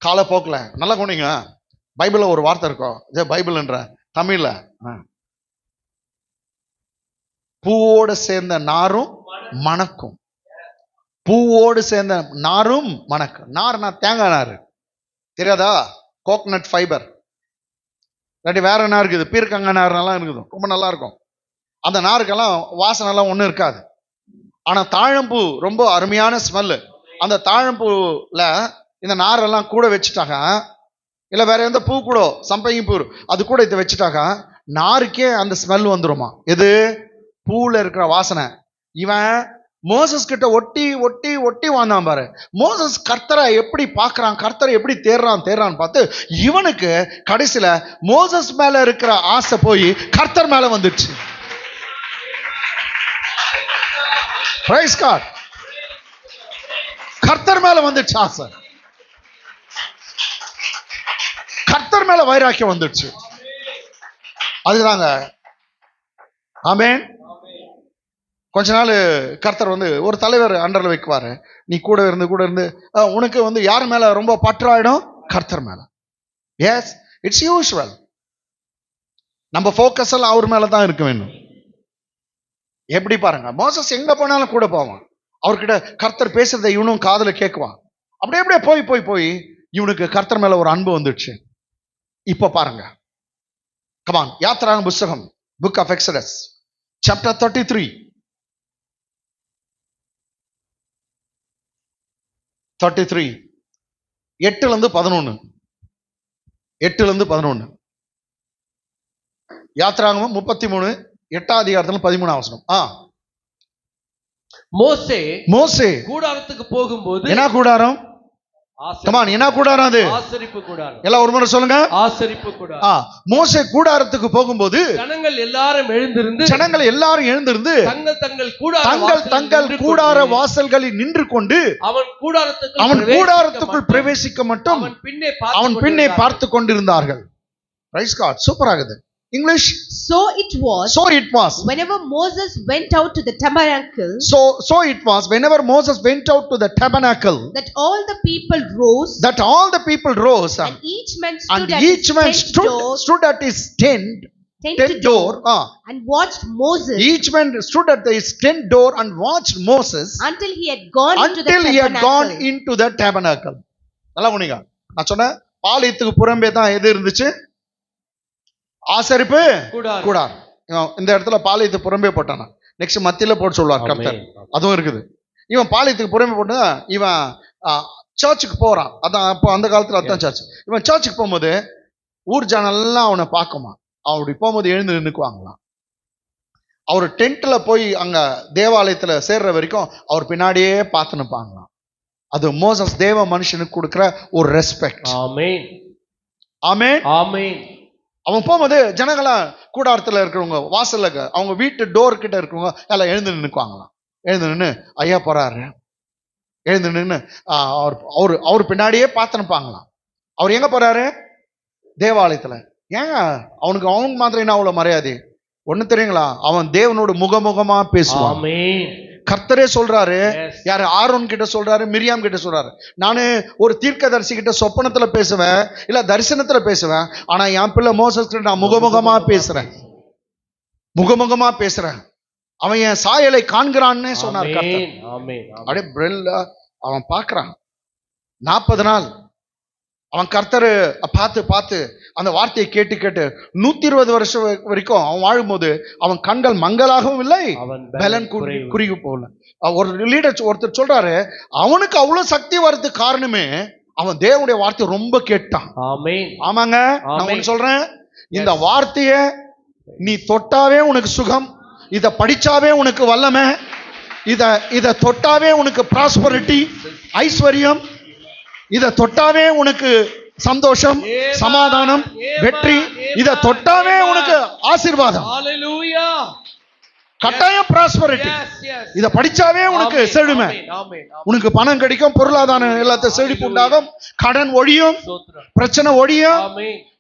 காலப்போக்குல நல்லா கொண்டீங்க. பைபிள்ல ஒரு வார்த்தை இருக்கும், பைபிள்ன்ற தமிழ்ல, பூவோடு சேர்ந்த நாரும் மணக்கும். பூவோடு சேர்ந்த நாரும் மணக்கும். நார்னா தேங்காய் நார் தெரியாதா? Coconut fibre. இல்லாட்டி வேற நார் இருக்குது, பீர்க்கங்காய் நார்லாம் இருக்குது, ரொம்ப நல்லா இருக்கும். அந்த நாருக்கெல்லாம் வாசனைலாம் ஒன்றும் இருக்காது. ஆனால் தாழம்பூ ரொம்ப அருமையான ஸ்மெல்லு. அந்த தாழம்பூவில் இந்த நாரெல்லாம் கூட வச்சுட்டாங்க, இல்லை வேற எந்த பூ கூட, சம்பங்கி பூ அது கூட இதை வச்சுட்டாங்க, நாருக்கே அந்த ஸ்மெல் வந்துருமா. எது? பூவில் இருக்கிற வாசனை. இவன் மோசஸ் கிட்ட ஒட்டி ஒட்டி ஒட்டி வாழ்ந்தான் பாரு. மோசஸ் கர்த்தரை எப்படி பார்க்கறான், கர்த்தரை எப்படி தேர்றான்னு பார்த்து இவனுக்கு கடைசியில மோசஸ் மேல இருக்கிற ஆசை போய் கர்த்தர் மேல வந்துடுச்சு. Praise God. கர்த்தர் மேல வந்துடுச்சு ஆசை, கர்த்தர் மேல வைராக்கியம் வந்துடுச்சு. அதுதாங்க. ஆமென். கொஞ்ச நாள் கர்த்தர் ஒரு தலைவர் அண்டர்ல வைக்குவாரு. நீ கூட இருந்து உனக்கு யார் மேல ரொம்ப பற்றாயிடும்? கர்த்தர் மேல. Yes, it's usual. நம்ம ஃபோக்கஸ் எல்லாம் அவர் மேல தான் இருக்க வேண்டும். எப்படி பாருங்க, மோசஸ் எங்க போனாலும் கூட போவான். அவர்கிட்ட கர்த்தர் பேசுறதை இவனும் காதுல கேட்குவான். அப்படியே போய் இவனுக்கு கர்த்தர் மேல ஒரு அன்பு வந்துடுச்சு. இப்ப பாருங்க, கமான், யாத்திராகம புத்தகம், புக் ஆஃப் எக்ஸடஸ், சாப்டர் 33. 33 8-11. 8-11. யாத்திராகமம் 33 8ஆம் அதிகாரத்துல 13ஆம் வசனம். மோசே கூடாரத்துக்கு போகும்போது, என்ன கூடாரம்? கமான், என்ன கூடாரம் அது? ஆசரிப்பு கூடாரம். எல்லாம் ஒரு முறை சொல்லுங்க. ஆசரிப்பு கூடாரம். மோசே கூடாரத்துக்கு போகும்போது ஜனங்கள் எல்லாரும் எழுந்திருந்து தங்கள் கூடார வாசல்களில் நின்று கொண்டு அவன் கூடாரத்துக்குள் பிரவேசிக்க மட்டும் அவன் பின்னே பார்த்து கொண்டிருந்தார்கள். Praise God. சூப்பர் ஆகுது. English. So it was whenever Moses went out to the tabernacle. So it was whenever Moses went out to the tabernacle that all the people rose and each man stood at his tent tent door and watched Moses each man stood at his tent door and watched Moses until he had gone into the tabernacle. நல்லா கவனிங்க. நான் சொன்னேன் பாளையத்துக்கு புறம்பே தான் எது இருந்துச்சு? ஆசரிப்பு கூடாரம். இந்த இடத்துல பாளையத்துக்கு புறம்பே போட்டானா, நெக்ஸ்ட் மத்தியில போட்டு சொல்லுவார் கர்த்தர். அதுவும் இருக்குது. இவன் பாளையத்துக்கு புறம்பே போட்டு இவன் சர்ச்சுக்கு போறான். அதான் அப்போ அந்த காலத்துல அதான் சர்ச். இவன் சர்ச்சுக்கு போகும்போது ஊர் ஜனெல்லாம் அவனை பார்க்குமா, அப்படி போகும்போது எழுந்து நின்னுக்குவாங்களாம். அவர் டென்ட்ல போய் அங்க தேவாலயத்துல சேர்ற வரைக்கும் அவர் பின்னாடியே பார்த்து நிற்பாங்களாம். அது மோசஸ் தேவ மனுஷனுக்கு கொடுக்கிற ஒரு ரெஸ்பெக்ட். ஆமென் ஆமென் ஆமென். அவன் போகும்போது ஜனங்களா கூடாரத்துல இருக்கிறவங்க வாசல்ல அவங்க வீட்டு டோர் கிட்ட இருக்கிறவங்க எல்லாம் எழுந்து நின்னுக்குவாங்களாம். எழுந்து நின்று ஐயா போறாரு, எழுந்து நின்று அவர் பின்னாடியே பார்த்து நிற்பாங்களாம். அவர் எங்க போறாரு? தேவாலயத்துல. ஏங்க அவனுக்கு அவங்க மாத்திரம் என்ன அவ்வளவு மரியாதை? ஒண்ணு தெரியுங்களா, அவன் தேவனோட முகமுகமா பேசுவான். கர்த்தரே சொல்றாரு. யாரு? ஆரோன் கிட்ட சொல்றாரு, மிரியாம் கிட்ட சொல்றாரு. நானு ஒரு தீர்க்கதரிசி கிட்ட சொப்பனத்துல பேசுவேன், இல்ல தரிசனத்துல பேசுவேன். ஆனா என் பிள்ளை மோசஸ் கிட்ட நான் முகமுகமா பேசுறேன், முகமுகமா பேசுறேன். அவன் என் சாயலை காண்கிறான்னு சொன்னார் கர்த்தர். அப்படியே பிரெல்ல அவன் பார்க்கறான். 40 நாள் அவன் கர்த்தரு பார்த்து பார்த்து அந்த வார்த்தையை கேட்டு கேட்டு 120 வருஷம் வரைக்கும் அவன் வாழும்போது அவன் கண்கள் மங்களாகவும் இல்லை, பலன் குறுகி போகல. ஒரு லீடர் ஒருத்தர் சொல்றாரு, அவனுக்கு அவ்வளவு சக்தி வர்றதுக்கு காரணமே அவன் தேவனுடைய வார்த்தையை ரொம்ப கேட்டான். ஆமாங்க, நான் ஒண்ணு சொல்றேன், இந்த வார்த்தைய நீ தொட்டாவே உனக்கு சுகம், இத படிச்சாவே உனக்கு வல்லமை, இத தொட்டாவே உனக்கு ப்ராஸ்பரிட்டி, ஐஸ்வர்யம், இத தொட்டாவே உனக்கு சந்தோஷம், சமாதானம், வெற்றி, இத தொட்டாவே உனக்கு ஆசீர்வாதம், கட்டாயம் ப்ராஸ்பரிட்டி. இத படிச்சாவே உனக்கு செழுமை, உனக்கு பணம் கிடைக்கும், பொருளாதாரம் எல்லாத்தையும் செழிப்பு உண்டாகும், கடன் ஒழியும், பிரச்சனை ஒழியும்,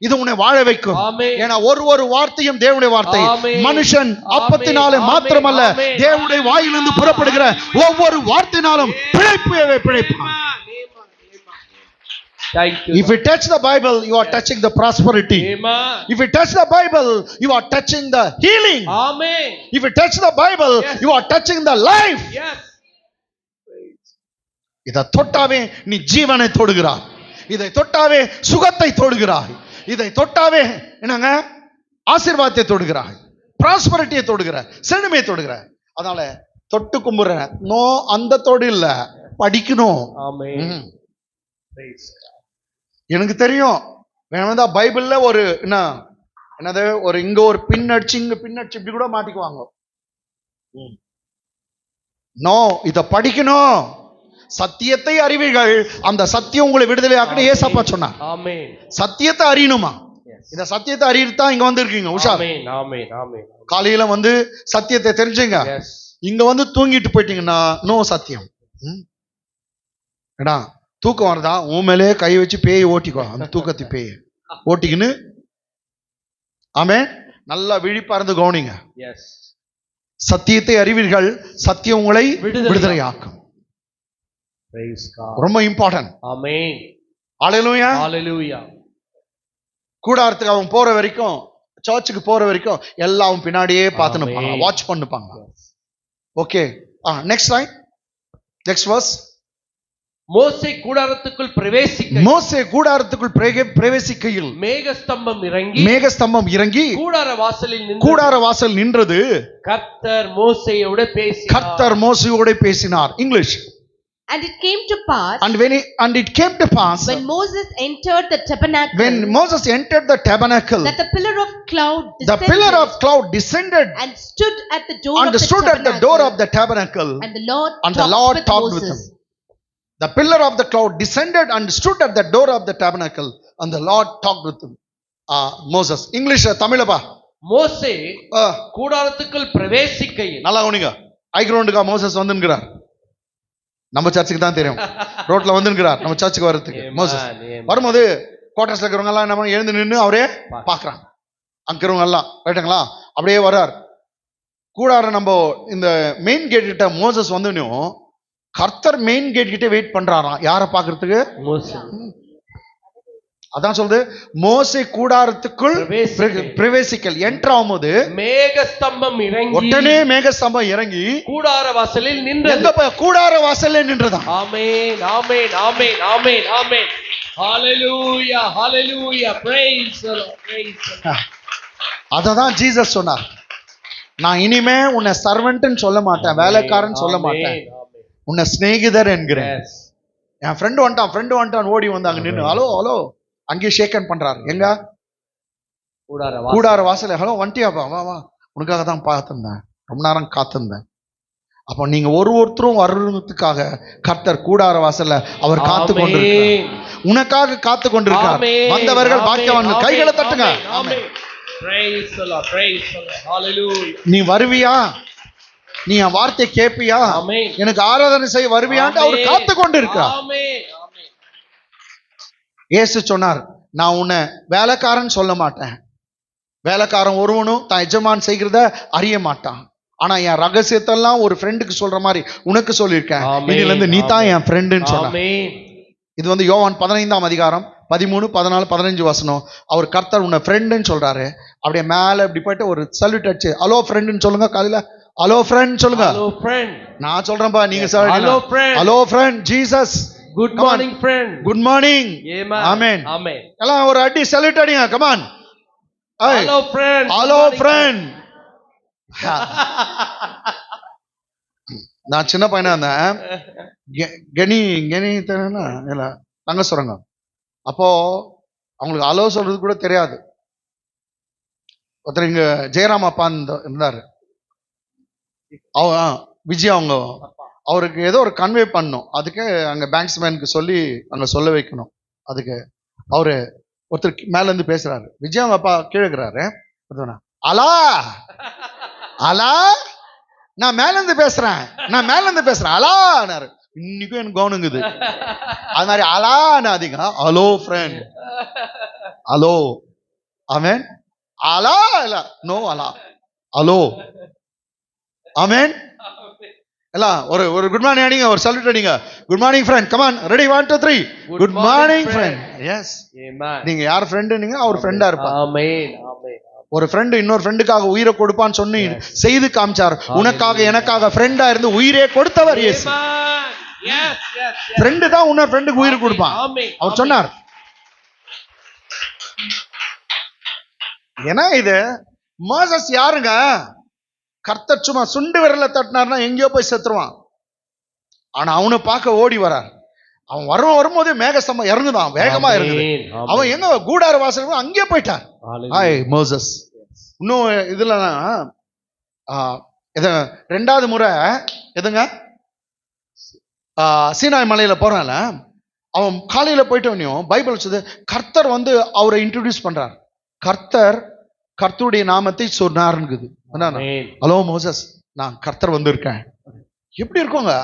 இது உன்னை வாழ வைக்கும். ஏன்னா ஒரு வார்த்தையும் தேவனுடைய வார்த்தை. மனுஷன் அப்பத்தினாலே மாத்திரமல்ல, தேவனுடைய வாயிலிருந்து புறப்படுகிற ஒவ்வொரு வார்த்தையினாலும் பிழைப்பான். If you touch the Bible, you are touching the prosperity. Amen. If you touch the Bible, you are touching the healing. Amen. If you touch the Bible, you are touching the life. Yes. இதை தொட்டாவே நீ ஜீவனை தொடுகிறாய், இதை தொட்டாவே சுகத்தை தொடுகிறாய், இதை தொட்டாவே என்னங்க ஆசீர்வாதத்தை தொடுகிறாய், ப்ராஸ்பரிட்டியை தொடுகிறாய், செழுமையை தொடுகிறாய். அதனால தொட்டு கும்புற நோ அந்த தொடு இல்ல, படிக்கணும். ஆமென். எனக்கு தெரியும், வேணா பைபிள்ல ஒரு என்னது ஒரு இங்க ஒரு பின் அடிச்சு இங்க பின் அடிச்சு இப்படி கூட மாட்டிக்குவாங்க. நோ, இத படிக்கணும். சத்தியத்தை அறிவீர்கள், அந்த சத்தியம் உங்களை விடுதலை ஆக்கணும். ஏசப்பா சொன்னார். சத்தியத்தை அறியணுமா? இந்த சத்தியத்தை அறியறதா இங்க வந்து இருக்கீங்க. உஷார். காலையில வந்து சத்தியத்தை தெரிஞ்சுங்க, இங்க வந்து தூங்கிட்டு போயிட்டீங்கன்னா நோ சத்தியம். ஏடா தூக்கம் வருதா, உன் மேலே கை வச்சு பேய் ஓட்டிக்கோ, அந்த தூக்கத்தை பேய் ஓட்டிக்கின்னு. ஆமென். நல்லா விழிப்பா இருந்து கவனிங்க. சத்தியத்தை அறிவீர்கள், சத்தியம் உங்களை விடுதலை ஆக்கும். ரொம்ப இம்பார்ட்டன்ட். ஆமென். ஹல்லேலூயா ஹல்லேலூயா. கூடாரத்துக்கு அவன் போற வரைக்கும், சர்ச்சுக்கு போற வரைக்கும் எல்லாம் பின்னாடியே பார்த்து நிப்பாங்க, வாட்ச் பண்ணுப்பாங்க. Okay, next line, next verse. மோசே கூடாரத்துக்குள் பிரவேசிக்கையில் மேகஸ்தம்பம் இறங்கி கூடார வாசல் நின்றது. கர்த்தர் மோசேயோடு பேசினார். English. And it came to pass, when Moses entered the tabernacle, that the pillar of cloud descended and stood at the door of the tabernacle, and the Lord talked with him. The pillar of the cloud descended and stood at the door of the tabernacle, and the Lord talked with him. Moses. English, தமிழப்பா. மோசே கூடாரத்துக்குள் பிரவேசிக்கையில். நல்லா கவனிங்க. High கிரவுண்டுக்கு Moses வந்துங்கறார். நம்ம சர்ச்சுக்கு தான் தெரியும். ரோட்ல வந்துங்கறார் நம்ம சர்ச்சுக்கு வரதுக்கு. மோசஸ் வரும்போது குவார்டர்ஸ்ல இருக்கிறவங்க எல்லாம் என்ன எழுந்து நின்னு அவரே பார்க்கறாங்க. அங்க இருக்கிறவங்க எல்லாம் ரைட்டுங்களா, அப்படியே வரார். கூடார நம்ம இந்த மெயின் கேட் கிட்ட மோசஸ் வந்தனும் கர்த்தர் மெயின் கேட் கிட்ட வெயிட் பண்றாராம். யாரை பாக்குறதுக்கு? அதான் சொல்றது, மோசே கூடாரத்துக்குள் பிரவேசிக்கல் என்டர் ஆகும்போது மேகஸ்தம்பம் இறங்கி, உடனே மேகஸ்தம்பம் இறங்கி கூடார வாசலில் நின்றது. எங்க கூடார வாசல்ல நின்றதாம். ஆமென் ஆமென் ஆமென் ஆமென் ஆமென். ஹalleluya ஹalleluya. praise the Lord, praise the Lord. அததான் ஜீசஸ் சொன்னார், நான் இனிமே உன்னை சர்வெண்ட்னு சொல்ல மாட்டேன், வேலைக்காரன் சொல்ல மாட்டேன், உன்னை சிநேகிதர் என்கிறேன். என் ஃப்ரெண்டு வந்துட்டான் ஓடி வந்து அங்க நின்று ஹலோ ஹலோ அங்கேயே ஷேக்கன் பண்றாரு. எங்க கூடார வாசல, ஹலோ வந்துட்டியாப்பா, வா வா, உனக்காக தான் பார்த்திருந்தேன், ரொம்ப நேரம் காத்திருந்தேன். அப்போ நீங்க ஒருத்தரும் வர்றதுக்காக கர்த்தர் கூடார வாசல்ல அவர் காத்து கொண்டிருக்கிறார், உனக்காக காத்து கொண்டிருக்கிறார். வந்தவர்கள் பாக்கியவான்கள், கைகளை தட்டுங்க. ஆமென். praise the Lord, praise the Lord. hallelujah. நீ வருவியா, நீ என் வார்த்தை கேட்பியா, எனக்கு ஆராதனை செய்ய வருவியான்னு அவர் காத்து கொண்டிருக்கிறார். இயேசு சொன்னார், நான் உன்னை வேலைக்காரன் சொல்ல மாட்டேன், வேலைக்காரன் ஒருவனும் தான் எஜமான் செய்கிறத அறிய மாட்டான், ஆனா என் ரகசியத்தெல்லாம் ஒரு ஃப்ரெண்டுக்கு சொல்ற மாதிரி உனக்கு சொல்லியிருக்கேன், இதுல இருந்து நீ தான் என் ஃப்ரெண்டுன்னு சொன்னான். இது வந்து யோவான் 15ஆம் அதிகாரம் 13, 14, 15 வசனம். அவர் கர்த்தர் உன்னை ஃப்ரெண்டுன்னு சொல்றாரு. அப்படியே மேல இப்படி போயிட்டு ஒரு சல்யூட் அடிச்சு ஹலோ ஃப்ரெண்டுன்னு சொல்லுங்க. காலையில ஹலோ ஃப்ரெண்ட் சொல்லுங்க. Hello friend. நான் சொல்றேன்பா, நீங்க சொல்லுங்க. Hello friend. Hello friend Jesus. Good morning friend. Good morning. Amen amen. எல்லாம் ஒரு அடி சல்யூட் அடிங்க. Come on. Hello friend. Hello friend. நான் சின்ன பையனா இருந்தேன், கெனி தெரியல இல்ல தங்க சுரங்கம். அப்போ அவங்களுக்கு ஹலோ சொல்றது கூட தெரியாது. ஒருத்தர் இங்க ஜெயராம் அப்பா இருந்தாரு, விஜய் அவங்க, அவருக்கு ஏதோ ஒரு கன்வே பண்ணும், அதுக்கு அங்க பேங்க்ஸ்மேனுக்கு சொல்லி அங்க சொல்ல வைக்கணும். அதுக்கு அவரு ஒருத்தர் மேல இருந்து பேசுறாரு, விஜய் அவங்க அப்பா கீழே அலா அலா, நான் மேல இருந்து பேசுறேன் அலான்னாரு. இன்னைக்கும் எனக்கு கவனிங்குது அது மாதிரி அலான்னாதீங்க, ஹலோ ஃப்ரெண்ட், ஹலோ. ஆமென். அலா இல்ல, நோ அலா, ஹலோ. ஆமென். எல்லாம் ஒரு குட் மார்னிங் அடிங்க, ஒரு சல்யூட் அடிங்க. Good morning friend. Come on, ready 1 2 3. Good morning friend. Yes. நீங்க யார் ஃப்ரெண்ட், நீங்க அவர் ஃப்ரெண்டா இருப்பார். ஆமென் ஆமென். ஒரு ஃப்ரெண்ட் இன்னொரு ஃப்ரெண்டுக்காக உயிரை கொடுப்பான்னு சொன்னி செய்து காமிச்சார். உனக்காக எனக்காக ஃப்ரெண்டா இருந்து உயிரே கொடுத்தவர் இயேசு. ஃப்ரெண்டு தான் இன்னொரு ஃப்ரெண்டுக்கு உயிர் கொடுப்பான். அவர் சொன்னார். ஏன்னா இது மோசஸ் யாருங்க, கர்த்தர் சும்மா சுண்டு விரல தட்டினார்னா எங்கேயோ போய் செத்துருவான். ஆனா அவனை பார்க்க ஓடி வரார். அவன் வரும்போது மேகஸ்தம்பம் இறங்குதான், வேகமா இருக்குது. அவன் எங்க கூடார வாசல் அங்கே போயிட்டான். Hi Moses. இன்னும் இதுல ரெண்டாவது முறை எதுங்க, சீனாய் மலையில போறான்ல, அவன் காலையில போயிட்டவனையும் பைபிள் சொல்லுது, கர்த்தர் வந்து அவரை இன்ட்ரோடியூஸ் பண்றார். கர்த்தருடைய நாமத்தை சொன்னார்ங்குது. ஹலோ மோசஸ், நான் கர்த்தர் வந்திருக்கேன். எப்படி இருக்குங்க,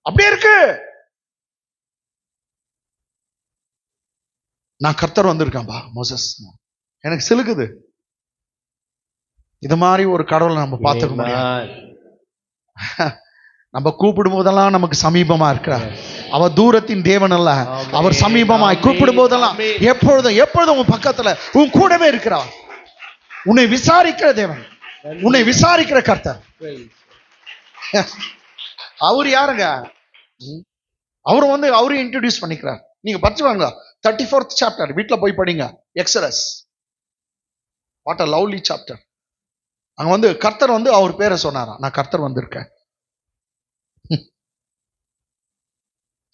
அப்படியே இருக்கு, நான் கர்த்தர் வந்திருக்கேன்பா மோசஸ். எனக்கு சிலுக்குது. இது மாதிரி ஒரு கடவுளை நம்ம பார்த்துக்க முடியாது. நம்ம கூப்பிடும் போதெல்லாம் நமக்கு சமீபமா இருக்கிறார். அவர் தூரத்தின் தேவன் அல்ல, அவர் சமீபமாய் கூப்பிடும் போதெல்லாம் எப்பொழுதும் உன் பக்கத்துல உன் கூடவே இருக்கிறார். உன்னை விசாரிக்கிற தேவன், உன்னை விசாரிக்கிற கர்த்தர். அவர் யாருங்க, அவர் வந்து அவரையும் இன்ட்ரோடியூஸ் பண்ணிக்கிறார். நீங்க படிச்சுவாங்க 34th சாப்டர், வீட்டுல போய் படிங்க. Exodus, what a lovely chapter. அங்க வந்து கர்த்தர் வந்து அவர் பேரை சொன்னாராம், நான் கர்த்தர் வந்திருக்கேன்.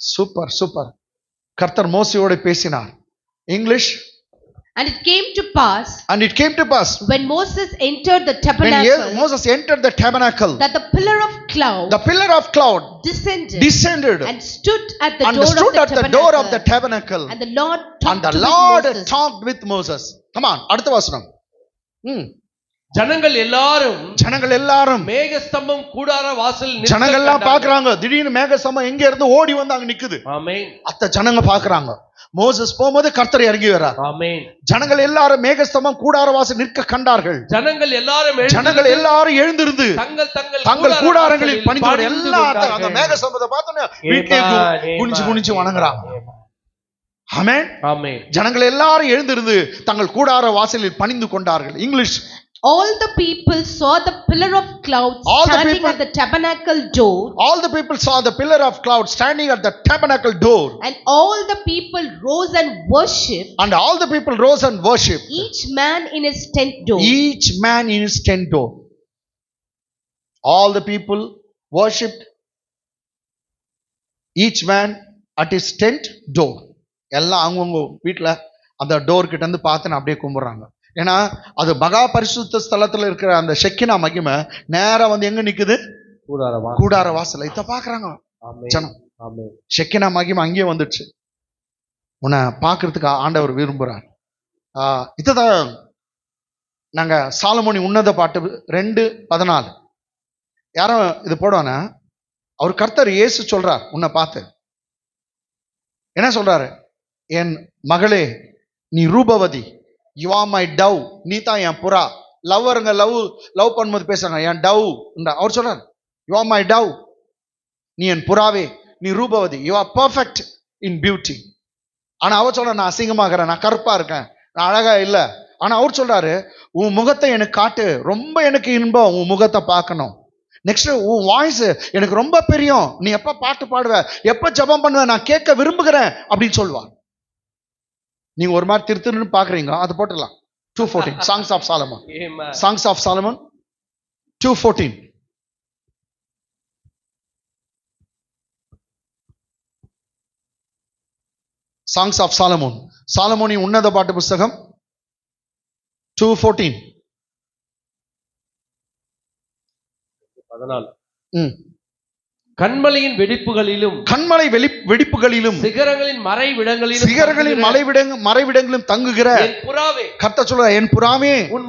Super super. கர்த்தர் மோசேயோட பேசினார். English. And it came to pass when Moses entered the tabernacle, that the pillar of cloud descended and stood at the door of the tabernacle, and the Lord talked with Moses. Come on, அடுத்த வசனம். ஜனங்கள் எல்லாரும் மேகஸ்தம்பம் கூடார வாசல், ஜனங்கள் எல்லாம் பாக்குறாங்க. திடீர்னு மேகஸ்தம்பம் எங்க இருந்து ஓடி வந்து அங்க நிக்குது. ஆமென். அத்த ஜனங்க பாக்குறாங்க. மோசஸ் போகும்போது கர்த்தர் இறங்கி வரார். ஆமென். ஜனங்கள் எல்லாரும் மேகஸ்தம்பம் கூடார வாசல் நிற்க கண்டார்கள். ஜனங்கள் எல்லாரும் எழுந்திருந்து தங்கள் கூடாரங்களில் பணிந்து எல்லாம் அந்த மேகஸ்தம்பத்தை பார்த்தோன்னே வீட்டுல குனிஞ்சு வணங்குறாங்க. ஆமென். Amen. ஜனங்கள் எல்லாரும் எழுந்திருந்து தங்கள் கூடார வாசலில் பணிந்து கொண்டார்கள். English. All the people saw the pillar of cloud standing at the tabernacle door. All the people saw the pillar of cloud standing at the tabernacle door. And all the people rose and worshipped. And all the people rose and worshipped. Each man in his tent door. Each man in his tent door. All the people worshipped. Each man at his tent door. எல்லாம் அவங்கவுங்க வீட்டுல அந்த door கிட்ட இருந்து பார்த்து அப்படியே கும்பிடுறாங்க. ஏன்னா அது மகா பரிசுத்த ஸ்தலத்துல இருக்கிற அந்த ஷெக்கினா மகிமை நேரா வந்து எங்க நிக்குது? கூடார வாசல்ல. இத பாக்குறாங்க ஜனம். ஷெக்கினா மகிமை அங்கேயே வந்துடுச்சு. உன்னை பாக்குறதுக்கு ஆண்டவர் விரும்புறார். இதுதான் நாங்க சாலமோனி உன்னத பாட்டு 2:14. யாரும் இது போடுவானா? அவர் கர்த்தர் இயேசு சொல்றார் உன்னை பார்த்து. என்ன சொல்றாரு? என் மகளே நீ ரூபவதி, யூ ஆர் மை டவ், நீ தான் என் புறா. லவ்வருங்க லவ் பண்ணும்போது பேசுறாங்க என் டவ். அவர் சொல்றாரு யூ ஆர் மை டவ், நீ என் புறாவே, நீ ரூபவதி, you are perfect in beauty. ஆனா அவர் சொல்ற நான் அசிங்கமாகிறேன், நான் கருப்பா இருக்கேன், நான் அழகா இல்ல. ஆனா அவர் சொல்றாரு உன் முகத்தை எனக்கு காட்டு, ரொம்ப எனக்கு இன்பம் உன் முகத்தை பார்க்கணும். நெக்ஸ்ட் உன் வாய்ஸ் எனக்கு ரொம்ப பிரியம், நீ எப்ப பாட்டு பாடுவ, எப்ப ஜெபம் பண்ணுவ, நான் கேட்க விரும்புகிறேன் அப்படின்னு சொல்லுவார். நீங்க ஒரு மாதிரி திருத்துன்னு பாக்குறீங்க, அது போட்டுடலாம். 2:14 Songs of Solomon. Songs of Solomon 2:14. Songs of Solomon. சாலமோனி உன்னத பாட்டு புஸ்தகம் 2:14. 14. கண்மலையின் வெடிப்புகளிலும் வெடிப்புகளிலும் சிகரங்களின் மறைவிடங்களிலும் தங்குகிற என் புறாவே, கர்த்தர் சொல்றார் என் புறாவே, உன்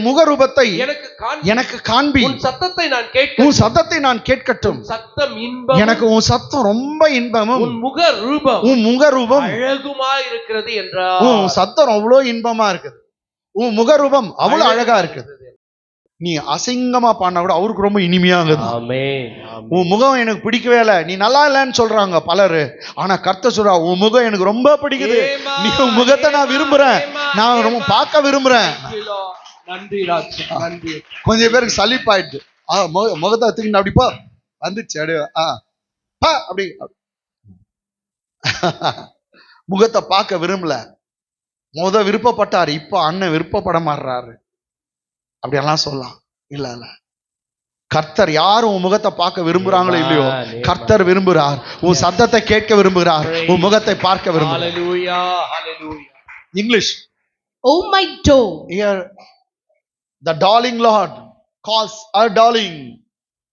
முகரூபத்தை எனக்கு காண்பி, உன் சத்தத்தை நான் கேட்கட்டும். சத்தம் இன்பம், எனக்கு உன் சத்தம் ரொம்ப இன்பமும், உன் முகரூபம் அழகுமாய் இருக்கிறது என்றார். உன் சத்தம் அவ்வளோ இன்பமா இருக்குது, உன் முகரூபம் அவ்வளவு அழகா இருக்குது. நீ அசிங்கமா பாடினா கூட அவருக்கு ரொம்ப இனிமையாகுது. உன் முகம் எனக்கு பிடிக்கவே இல்லை, நீ நல்லா இல்லைன்னு சொல்றாங்க பலரு. ஆனா கர்த்தர் சொல்றா உன் முகம் எனக்கு ரொம்ப பிடிக்குது, நீ உன் முகத்தை நான் விரும்புறேன், நான் ரொம்ப பார்க்க விரும்புறேன். கொஞ்சம் பேருக்கு சலிப்பாயிடுது, முகத்தை தூக்கி அப்படிப்பா வந்துச்சு அப்படி முகத்தை பார்க்க விரும்பல. விருப்பப்பட்டாரு, இப்ப அண்ணன் விருப்பப்பட மாறுறாரு. அப்படியெல்லாம் சொல்லலாம். இல்ல கர்த்தர் யாரும் உன் முகத்தை பார்க்க விரும்புறாங்களோ இல்லையோ, கர்த்தர் விரும்புறார், உன் சத்தத்தை கேட்க விரும்புகிறார், உன் முகத்தை பார்க்க விரும்புகிறார். English. Oh my door. Here the darling Lord calls our darling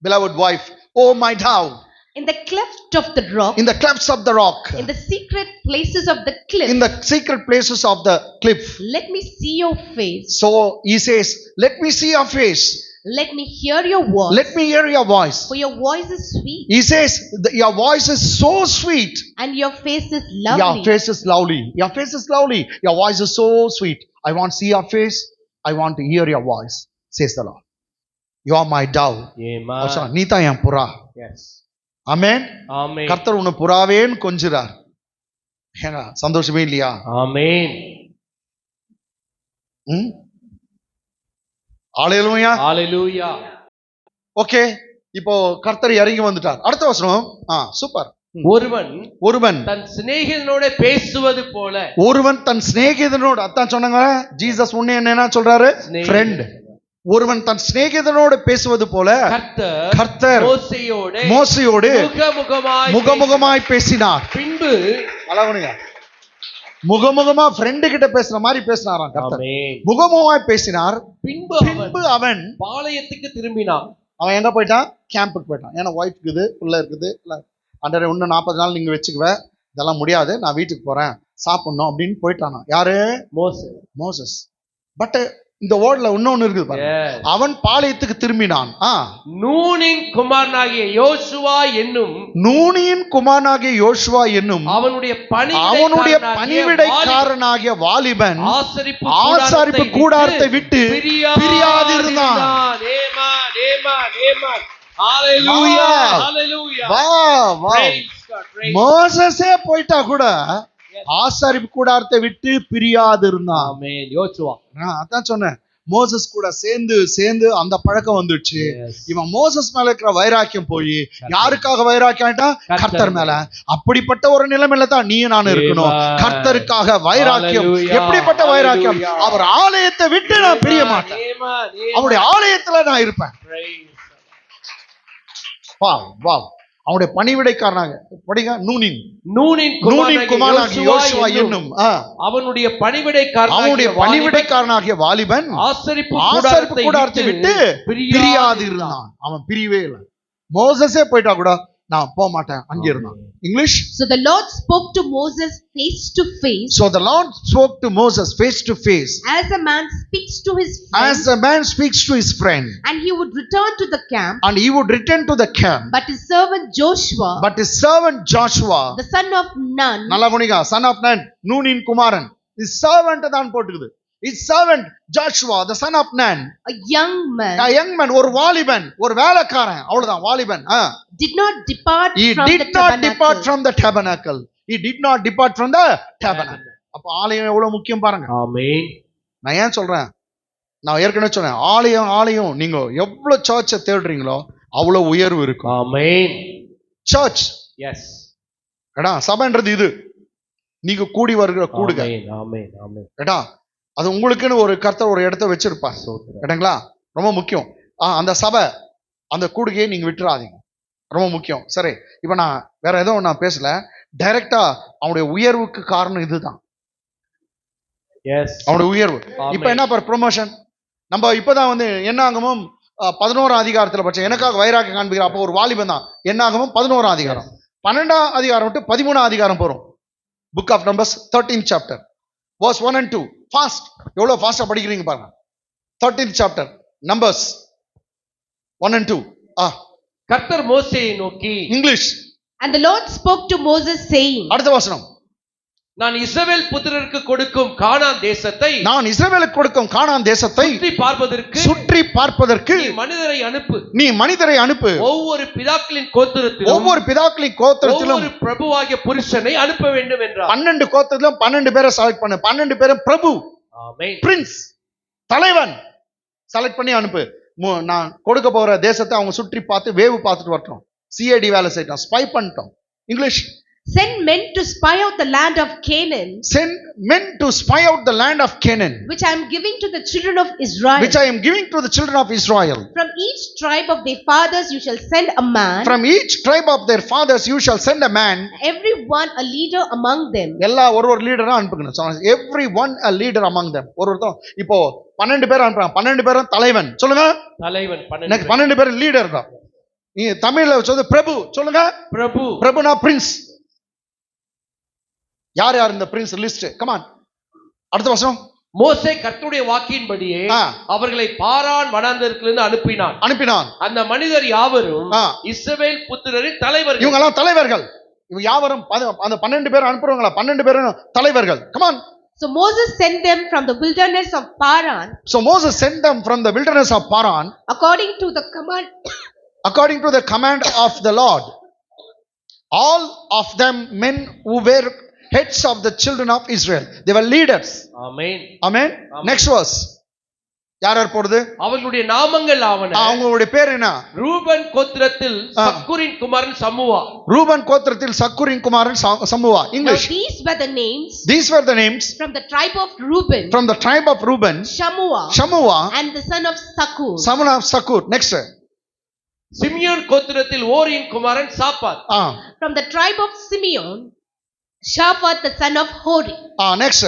beloved wife, oh my dove. In the cleft of the rock. In the clefts of the rock. In the secret places of the cliff. In the secret places of the cliff. Let me see your face. So he says, let me see your face. Let me hear your voice. Let me hear your voice. For your voice is sweet. He says, your voice is so sweet. And your face is lovely. Your face is lovely. Your face is lovely. Your voice is so sweet. I want to see your face. I want to hear your voice, says the Lord. You are my dove. Amen. நீ தான் என் புறா. Yes. ஆமென். கர்த்தர் உன்னை புறாவேன்னு கொஞ்சுறார். சந்தோஷமே இல்லையா? ஆமென். ஹalleluya. ஹalleluya. Okay, இப்போ கர்த்தர் இறங்கி வந்துட்டார். அடுத்த வசனம். சூப்பர். ஒருவன் தன் சிநேகிதனோட பேசுவது போல. ஒருவன் தன் சிநேகிதனோட, அதான் சொன்னாங்க ஜீசஸ் உன்னை என்ன சொல்றாரு? ஃப்ரெண்ட். ஒருவன் தன் சிநேகிதனோடு பேசுவது போல கர்த்தர் மோசேயோடு முகமுகமாய் பேசினார். பின்பு முகமுகமா ஃப்ரெண்டு கிட்ட பேசுற மாதிரி பேசினாராம் கர்த்தர். முகமுகமாய் பேசினார். பின்பு அவன் பாளையத்துக்கு திரும்பினான். அவன் எங்க போயிட்டான்? கேம்புக்கு போயிட்டான். ஏன்னா ஒய்ஃப் இருக்குது, உள்ள இருக்குது, அண்டர் இன்னும் 40 நாள் நீங்க வச்சுக்குவேன், இதெல்லாம் முடியாது, நான் வீட்டுக்கு போறேன், சாப்பிடணும் அப்படின்னு போயிட்டானா. யாரு? மோசஸ். பட் இந்த வேர்ட்ல இன்னொன்னு இருக்குது பாருங்க. அவன் பாளையத்துக்கு திரும்பினான். நூனின் குமாரனாகிய யோசுவா என்னும் அவனுடைய பணிவிடைக்காரனாகிய வாலிபன் ஆசாரிப்பு கூடாரத்தை விட்டு பிரியாதிருந்தான். God. Praise. மோசஸே போயிட்டா கூட ஆசாரிப்பு கூடாரத்தை விட்டு பிரியாது இருந்தான். Amen. யோசுவா. அதான் சொன்னேன், மோசஸ் கூட சேர்ந்து சேர்ந்து அந்த பழக்கம் வந்துடுச்சு. Yes. இவன் மோசஸ் மேல இருக்கிற வைராக்கியம் போய் யாருக்காக வைராக்கியம் ஆயிட்டா? கர்த்தர் மேல. அப்படிப்பட்ட ஒரு நிலைமையில தான் நீயும் நானும் இருக்கணும். கர்த்தருக்காக வைராக்கியம். எப்படிப்பட்ட வைராக்கியம்? அவர் ஆலயத்தை விட்டு நான் பிரிய மாட்டேன், அவருடைய ஆலயத்துல நான் இருப்பேன். வா வா, அவனுடைய பணிவிடைக்காரனாக படிங்க. நூனின் குமாரனாகிய யோசுவா என்னும் அவனுடைய பணிவிடைக்காரனாகிய வாலிபன் ஆசரிப்பு கூடாரத்தை விட்டு பிரியாது இருந்தான். அவன் பிரியவே இல்லை. மோசஸே போயிட்டா கூட நான் போக மாட்டேன், அங்கே இருந்தான். English. So the Lord spoke to Moses face to face. So the Lord spoke to Moses face to face. As a man speaks to his friend. As a man speaks to his friend. And he would return to the camp. And he would return to the camp. But his servant Joshua. The son of Nun. நல்லா கவனிங்க, son of Nun, நூனின் Kumaran. His servant தான் போட்டுக்குது. His servant Joshua, the son of Nun. A young man. ஒரு வாலிபன், ஒரு வேலைக்காரன், அவ்வளவுதான் வாலிபன். Did not depart from the tabernacle. He did not depart from the tabernacle. அப்ப ஆலயம் எவ்வளவு முக்கியம் பாருங்க. ஆமென். நான் ஏன் சொல்றேன், நான் ஏற்கனவே சொன்னேன், ஆலயம் நீங்க எவ்வளவு சர்ச்சை தேடுறீங்களோ அவ்வளவு உயர்வு இருக்கும். ஆமென். சர்ச். எஸ். ஏடா சபைன்றது இது, நீங்க கூடி வருகிற கூடுக. ஆமென் ஆமென். ஏடா அது உங்களுக்குன்னு ஒரு கர்த்தர் ஒரு இடத்த வச்சிருப்பார். கேட்டங்களா? ரொம்ப முக்கியம். அந்த சபை, அந்த கூடுகையை நீங்க விட்டுறாதீங்க, ரொம்ப முக்கியம். சரி, இப்ப நான் வேற எதுவும் நான் பேசல, டைரக்டா அவனுடைய உயர்வுக்கு காரணம் இதுதான். அவனுடைய உயர்வு. இப்ப என்ன ப்ரொமோஷன்? நம்ம இப்பதான் என்னாகமும் 11ஆம் அதிகாரத்துல பட்சம் எனக்காக வைராக்கியம் காண்பிக்கிற அப்போ ஒரு வாலிபன் தான். என்னாகமும் 11ஆம் அதிகாரம், 12ஆம் அதிகாரம் விட்டு 13ஆம் அதிகாரம் போறோம். Book of numbers 13th chapter verse 1 and 2. Fast, எவ்வளவு ஃபாஸ்டா படிக்கிறீங்க பாருங்க. 13th chapter numbers 1 and 2. கர்த்தர் மோசேயை நோக்கி. English. And the Lord spoke to Moses saying. அடுத்த வசனம். நான் இஸ்ரவேல் புத்திரருக்கு கொடுக்கும் கானான் தேசத்தை சுற்றி பார்ப்பதற்கு நீ மனிதரை அனுப்பு. ஒவ்வொரு பிதாக்களின் கோத்திரத்திலும் பிரபுவாகிய புருஷனை அனுப்ப வேண்டும் என்றார். 12 கோத்திரத்திலும் 12 பேரை செலக்ட் பண்ணு. 12 பேரும் பிரபு, பிரின்ஸ், தலைவன் செலக்ட் பண்ணி அனுப்பு. நான் கொடுக்க போற தேசத்தை அவங்க சுற்றி பார்த்து வேவு பார்த்துட்டு வரட்டும். சிஐடி வேலை செய்யட்டும், ஸ்பை பண்ணிட்டோம். English. Send men to spy out the land of Canaan. Which I am giving to the children of Israel. From each tribe of their fathers you shall send a man. Every one a leader among them. எல்லா ஒரு லீடரா அனுப்புங்க. Every one a leader among them. ஒருத்தன் இப்போ 12 பேர் அனுப்புறாங்க. 12 பேரும் தலைவன். சொல்லுங்க. தலைவன் 12 பேர் லீடர் தான். நீ தமிழ்ல சொல்றது பிரபு. சொல்லுங்க. பிரபுனா பிரின்ஸ். யார் இந்த பிரின்ஸ் லிஸ்ட்? Come on. அடுத்த வசனம். மோசே கர்த்தருடைய வாக்கின்படியே அவர்களை பாரான் வனாந்தரத்திலிருந்து அனுப்பினான். அந்த மனிதர் யாவரும் இஸ்ரவேல் புத்திரரின் தலைவர்கள். இவங்க எல்லாம் தலைவர்கள். இவங்க யாவரும் அந்த 12 பேர் அனுப்புறவங்களா? 12 பேரும் தலைவர்கள். Come on. So Moses sent them from the wilderness of Paran. According to the command of the Lord. All of them men who were heads of the children of Israel. They were leaders. Amen. Next verse. யார் போறது? அவங்களுடைய நாமங்கள் ஆவன. அவங்களுடைய பேர் என்ன? ரூபன் கோத்திரத்தில் சக்கூரின் குமாரன் சம்முவா. English. These were the names. From the tribe of Reuben. Shammua. And the son of Sakur. Next. Simeon கோத்திரத்தில் ஓரின் குமாரன் சாப்பாத். From the tribe of Simeon, Shaphat the son of Hori. Next.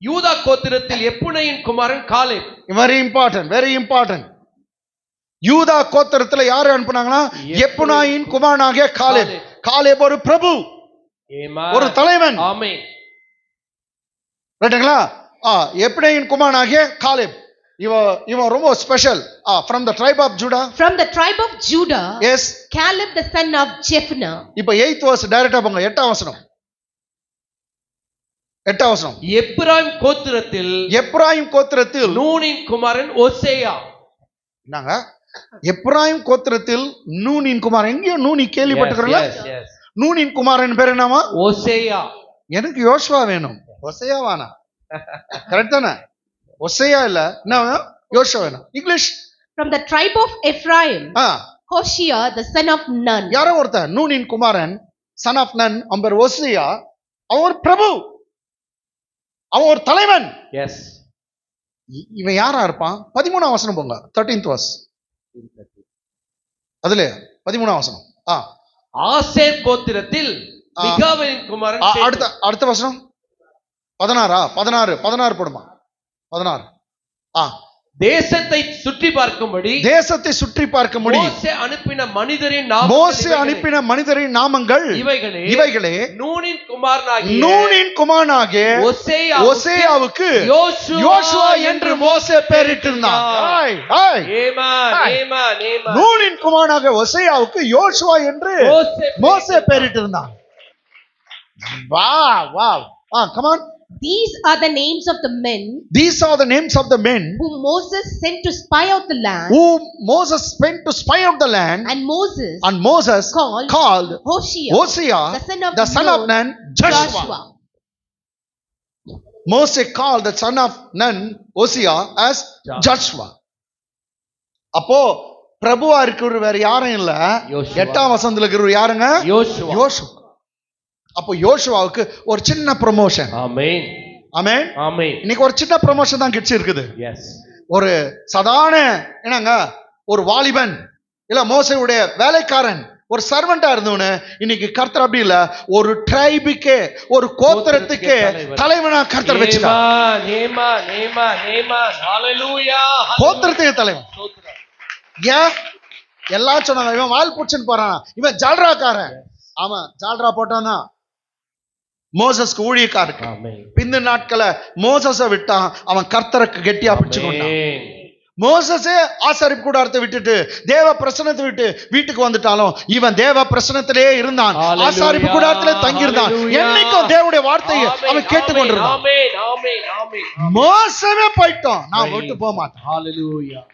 யூதா கோத்திரத்தில் எப்புனையின் குமாரன் காலேப். Very important. யூதா கோத்திரத்துல யாரு அனுப்புனாங்கன்னா எப்புனாயின் குமாரனாகிய Caleb. Caleb ஒரு பிரபு, ஒரு தலைவன். ஆமென். ரைட்டுங்களா? எப்புனையின் குமாரனாகிய காலேப். இவன் ரொம்ப special. From the tribe of Judah. Yes. Caleb the son of Jephunneh. இப்போ 8th verse டைரக்டா போங்க. 8ஆம் வசனம். எப்ராயிம் கோத்திரத்தில் நூனின் குமாரன் ஓசேயா. என்னங்க? எப்ராயிம் கோத்திரத்தில் நூனின் குமாரன். எங்கேயோ நூனி கேள்விப்பட்டிருக்கீங்களா? நூனின் குமாரன் பேர் என்னவா? ஓசேயா. எனக்கு யோசுவா வேணும், ஒசையா வேணா. கரெக்ட் தானே? ஒசையா இல்ல, என்ன வேணும்? யோசுவா வேணும். English. From the tribe of Ephraim, Hoshea the son of Nun. யாரோ ஒருத்தன் நூனின் குமாரன், son of Nun, அம்பர் ஓசியா. அவன் ஒரு பிரபு, அவன் ஒரு தலைவன். எஸ். இவன் யாரா இருப்பான்? 13ஆம் வசனம் போங்க, 13th verse. அதுல 13ஆம் வசனம். ஆசேர் கோத்திரத்தில் மிகாவேலின் குமாரன். அடுத்த வசனம் 16 போடுமா? 16. தேசத்தை சுற்றி பார்க்கும்படி மோசே அனுப்பின மனிதரின் நாமங்கள் இவைகளே நூனின் குமாரனாகிய ஓசேயாவுக்கு யோசுவா என்று மோசே பெயரிட்டிருந்தான். நூனின் குமாரனாகிய ஓசேயாவுக்கு யோசுவா என்று மோசே பெயரிட்டிருந்தான். Wow wow. come on. These are the names of the men. Whom Moses sent to spy out the land. And Moses called Hosea the son of Nun, Joshua. Moses called the son of Nun, Hosea, as Joshua. அப்போ பிரபுவா இருக்கிறவர் வேற யாரும் இல்ல, 8ஆம் வசனத்துல இருக்கிறவர் யாருங்க? யோசுவா. அப்போ யோசுவாவுக்கு ஒரு சின்ன ப்ரமோஷன். ஆமென் ஆமென் ஆமென். இன்னைக்கு ஒரு சின்ன ப்ரமோஷன் தான் கிட்ஸ் இருக்குது. எஸ். ஒரு சாதாரண என்னங்க, ஒரு வாலிபன் இல்ல மோசேயுடைய வேலைக்காரன், ஒரு சர்வெண்டா இருந்தவனு இன்னைக்கு கர்த்தர் அப்படி இல்ல, ஒரு ட்ரைபுக்கே, ஒரு கோத்திரத்துக்கே தலைவனா கர்த்தர் வச்சிட்டார். கோத்திரத்துக்கு தலைவன். ஏன் எல்லாம் சொன்னாங்க இவன் வால் புடிச்சுன்னு போறான், இவன் ஜால்ராக்காரன். ஆமா, ஜால்ரா போட்டானா மோசஸ்க்கு ஊழியக்காரருக்கு. பிந்த நாட்கள மோசஸ விட்டான், அவன் கர்த்தருக்கு கெட்டியா பிடிச்சு கொண்டான். மோசஸே ஆசாரிப்பு கூடாரத்தை விட்டுட்டு தேவ பிரசன்னத்தை விட்டு வீட்டுக்கு வந்துட்டாலும் இவன் தேவ பிரசன்னத்திலே இருந்தான், ஆசாரிப்பு கூடாரத்திலே தங்கியிருந்தான். என்னைக்கும் தேவனுடைய வார்த்தையை அவன் கேட்டுக்கொண்டிருந்தான். மோசமே போயிட்டான், நான் விட்டு போக மாட்டேன்.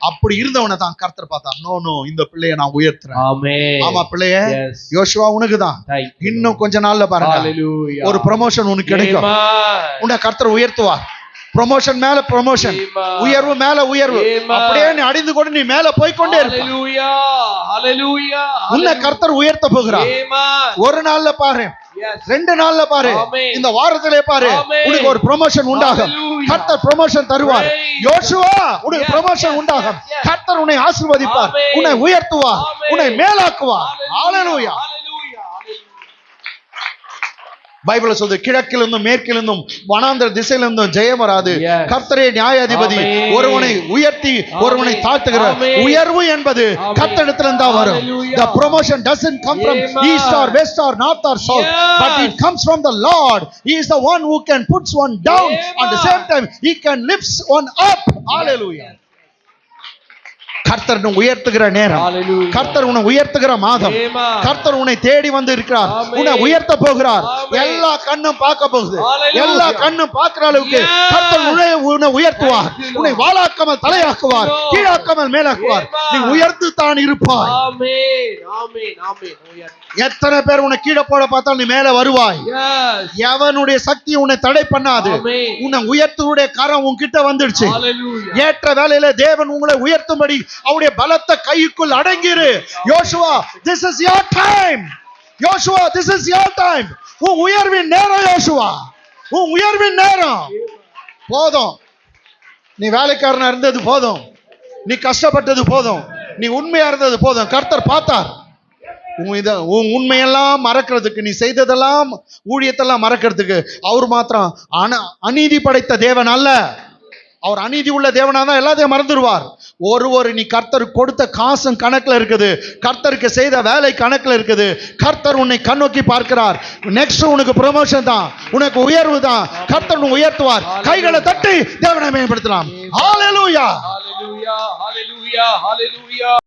அப்படி இருந்தவனை தான் கர்த்தர் பார்த்தான். நோ இந்த பிள்ளைய நான் உயர்த்துறேன். ஆமா பிள்ளைய யோசுவா உனக்குதான். இன்னும் கொஞ்ச நாள்ல பாருங்க ஒரு ப்ரமோஷன் உனக்கு கிடைக்கும். உன்னை கர்த்தர் உயர்த்துவார். ப்ரமோஷன் மேல ப்ரமோஷன், உயர்வு மேல உயர்வு. அப்படியே நீ அடிந்து கொண்டு நீ மேல போய்க்கொண்டே இருக்க. உன்னை கர்த்தர் உயர்த்த போகிறார். ஒரு நாள்ல பாரு, 2 நாள்ல பாரு, இந்த வாரத்திலே பாரு, உனக்கு ஒரு ப்ரமோஷன் உண்டாகும். கர்த்தர் ப்ரமோஷன் தருவார். யோசுவா உனக்கு ப்ரமோஷன் உண்டாகும். கர்த்தர் உன்னை ஆசீர்வதிப்பார், உன்னை உயர்த்துவார், உன்னை மேலாக்குவார். ஹல்லேலூயா. பைபிள் சொல்லுது, கிழக்கிலிருந்தும் மேற்கிலிருந்தும் வனாந்தர திசையிலிருந்தும் ஜெயம் வராது. கர்த்தரே நியாயாதிபதி. ஒருவனை உயர்த்தி ஒருவனை தாழ்த்துகிறார். உயர்வு என்பது கர்த்தரிடத்திலிருந்து தான் வரும். The promotion doesn't come from east or west or north or south, but it comes from the Lord. He is the one who can puts one down, at the same time he can lifts one up. Hallelujah. கர்த்தர் உயர்த்துகிற நேரம், கர்த்தர் உன்னை உயர்த்துகிற மாதம், கர்த்தர் உன்னை தேடி வந்து இருக்கிறார், உன்னை உயர்த்த போகிறார். எல்லா கண்ணும் பார்க்க போகுது. எல்லா கண்ணும் பார்க்கிற அளவுக்கு கர்த்தர் உன்னை உயர்த்துவார். உன்னை வாளாக்காமல் தலையாக்குவார், கீழாக்காமல் மேலாக்குவார். நீ உயர்த்து தான் இருப்பாய். எத்தனை பேர் உன்னை கீழே போட பார்த்தால் நீ மேல வருவாய். எவனுடைய சக்தி உன்னை தடை பண்ணாது. உன்னை உயர்த்துடைய கரம் உன்கிட்ட வந்துடுச்சு. ஏற்ற வேளையில தேவன் உங்களை உயர்த்தும்படி அவருடைய பலத்த கைக்குள் அடங்கிரு. யோசுவா, this is your time. Joshua, this is your time. உன் உயர்வின் நேரம் யோசுவா, உன் உயர்வின் நேரம். போதும், நீ வேலைக்காரனா இருந்தது போதும், நீ கஷ்டப்பட்டது போதும், நீ உண்மையா இருந்தது போதும். கர்த்தர் பார்த்தார். உன் உண்மையெல்லாம் மறக்கிறதுக்கு, நீ செய்ததெல்லாம் ஊழியத்தெல்லாம் மறக்கிறதுக்கு அவர் மாத்திரம் அநீதி படைத்த தேவன் அல்ல. அவர் அநீதி உள்ள தேவனா தான் எல்லாத்தையும் மறந்துடுவார். ஒரு நீ கர்த்தருக்கு கொடுத்த காசும் கணக்குல இருக்குது, கர்த்தருக்கு செய்த வேலை கணக்குல இருக்குது. கர்த்தர் உன்னை கண்ணோக்கி பார்க்கிறார். நெக்ஸ்ட் உனக்கு ப்ரமோஷன் தான், உனக்கு உயர்வு தான். கர்த்தர் உன்னை உயர்த்துவார். கைகளை தட்டி தேவனை மேம்படுத்தலாம். ஹல்லேலூயா.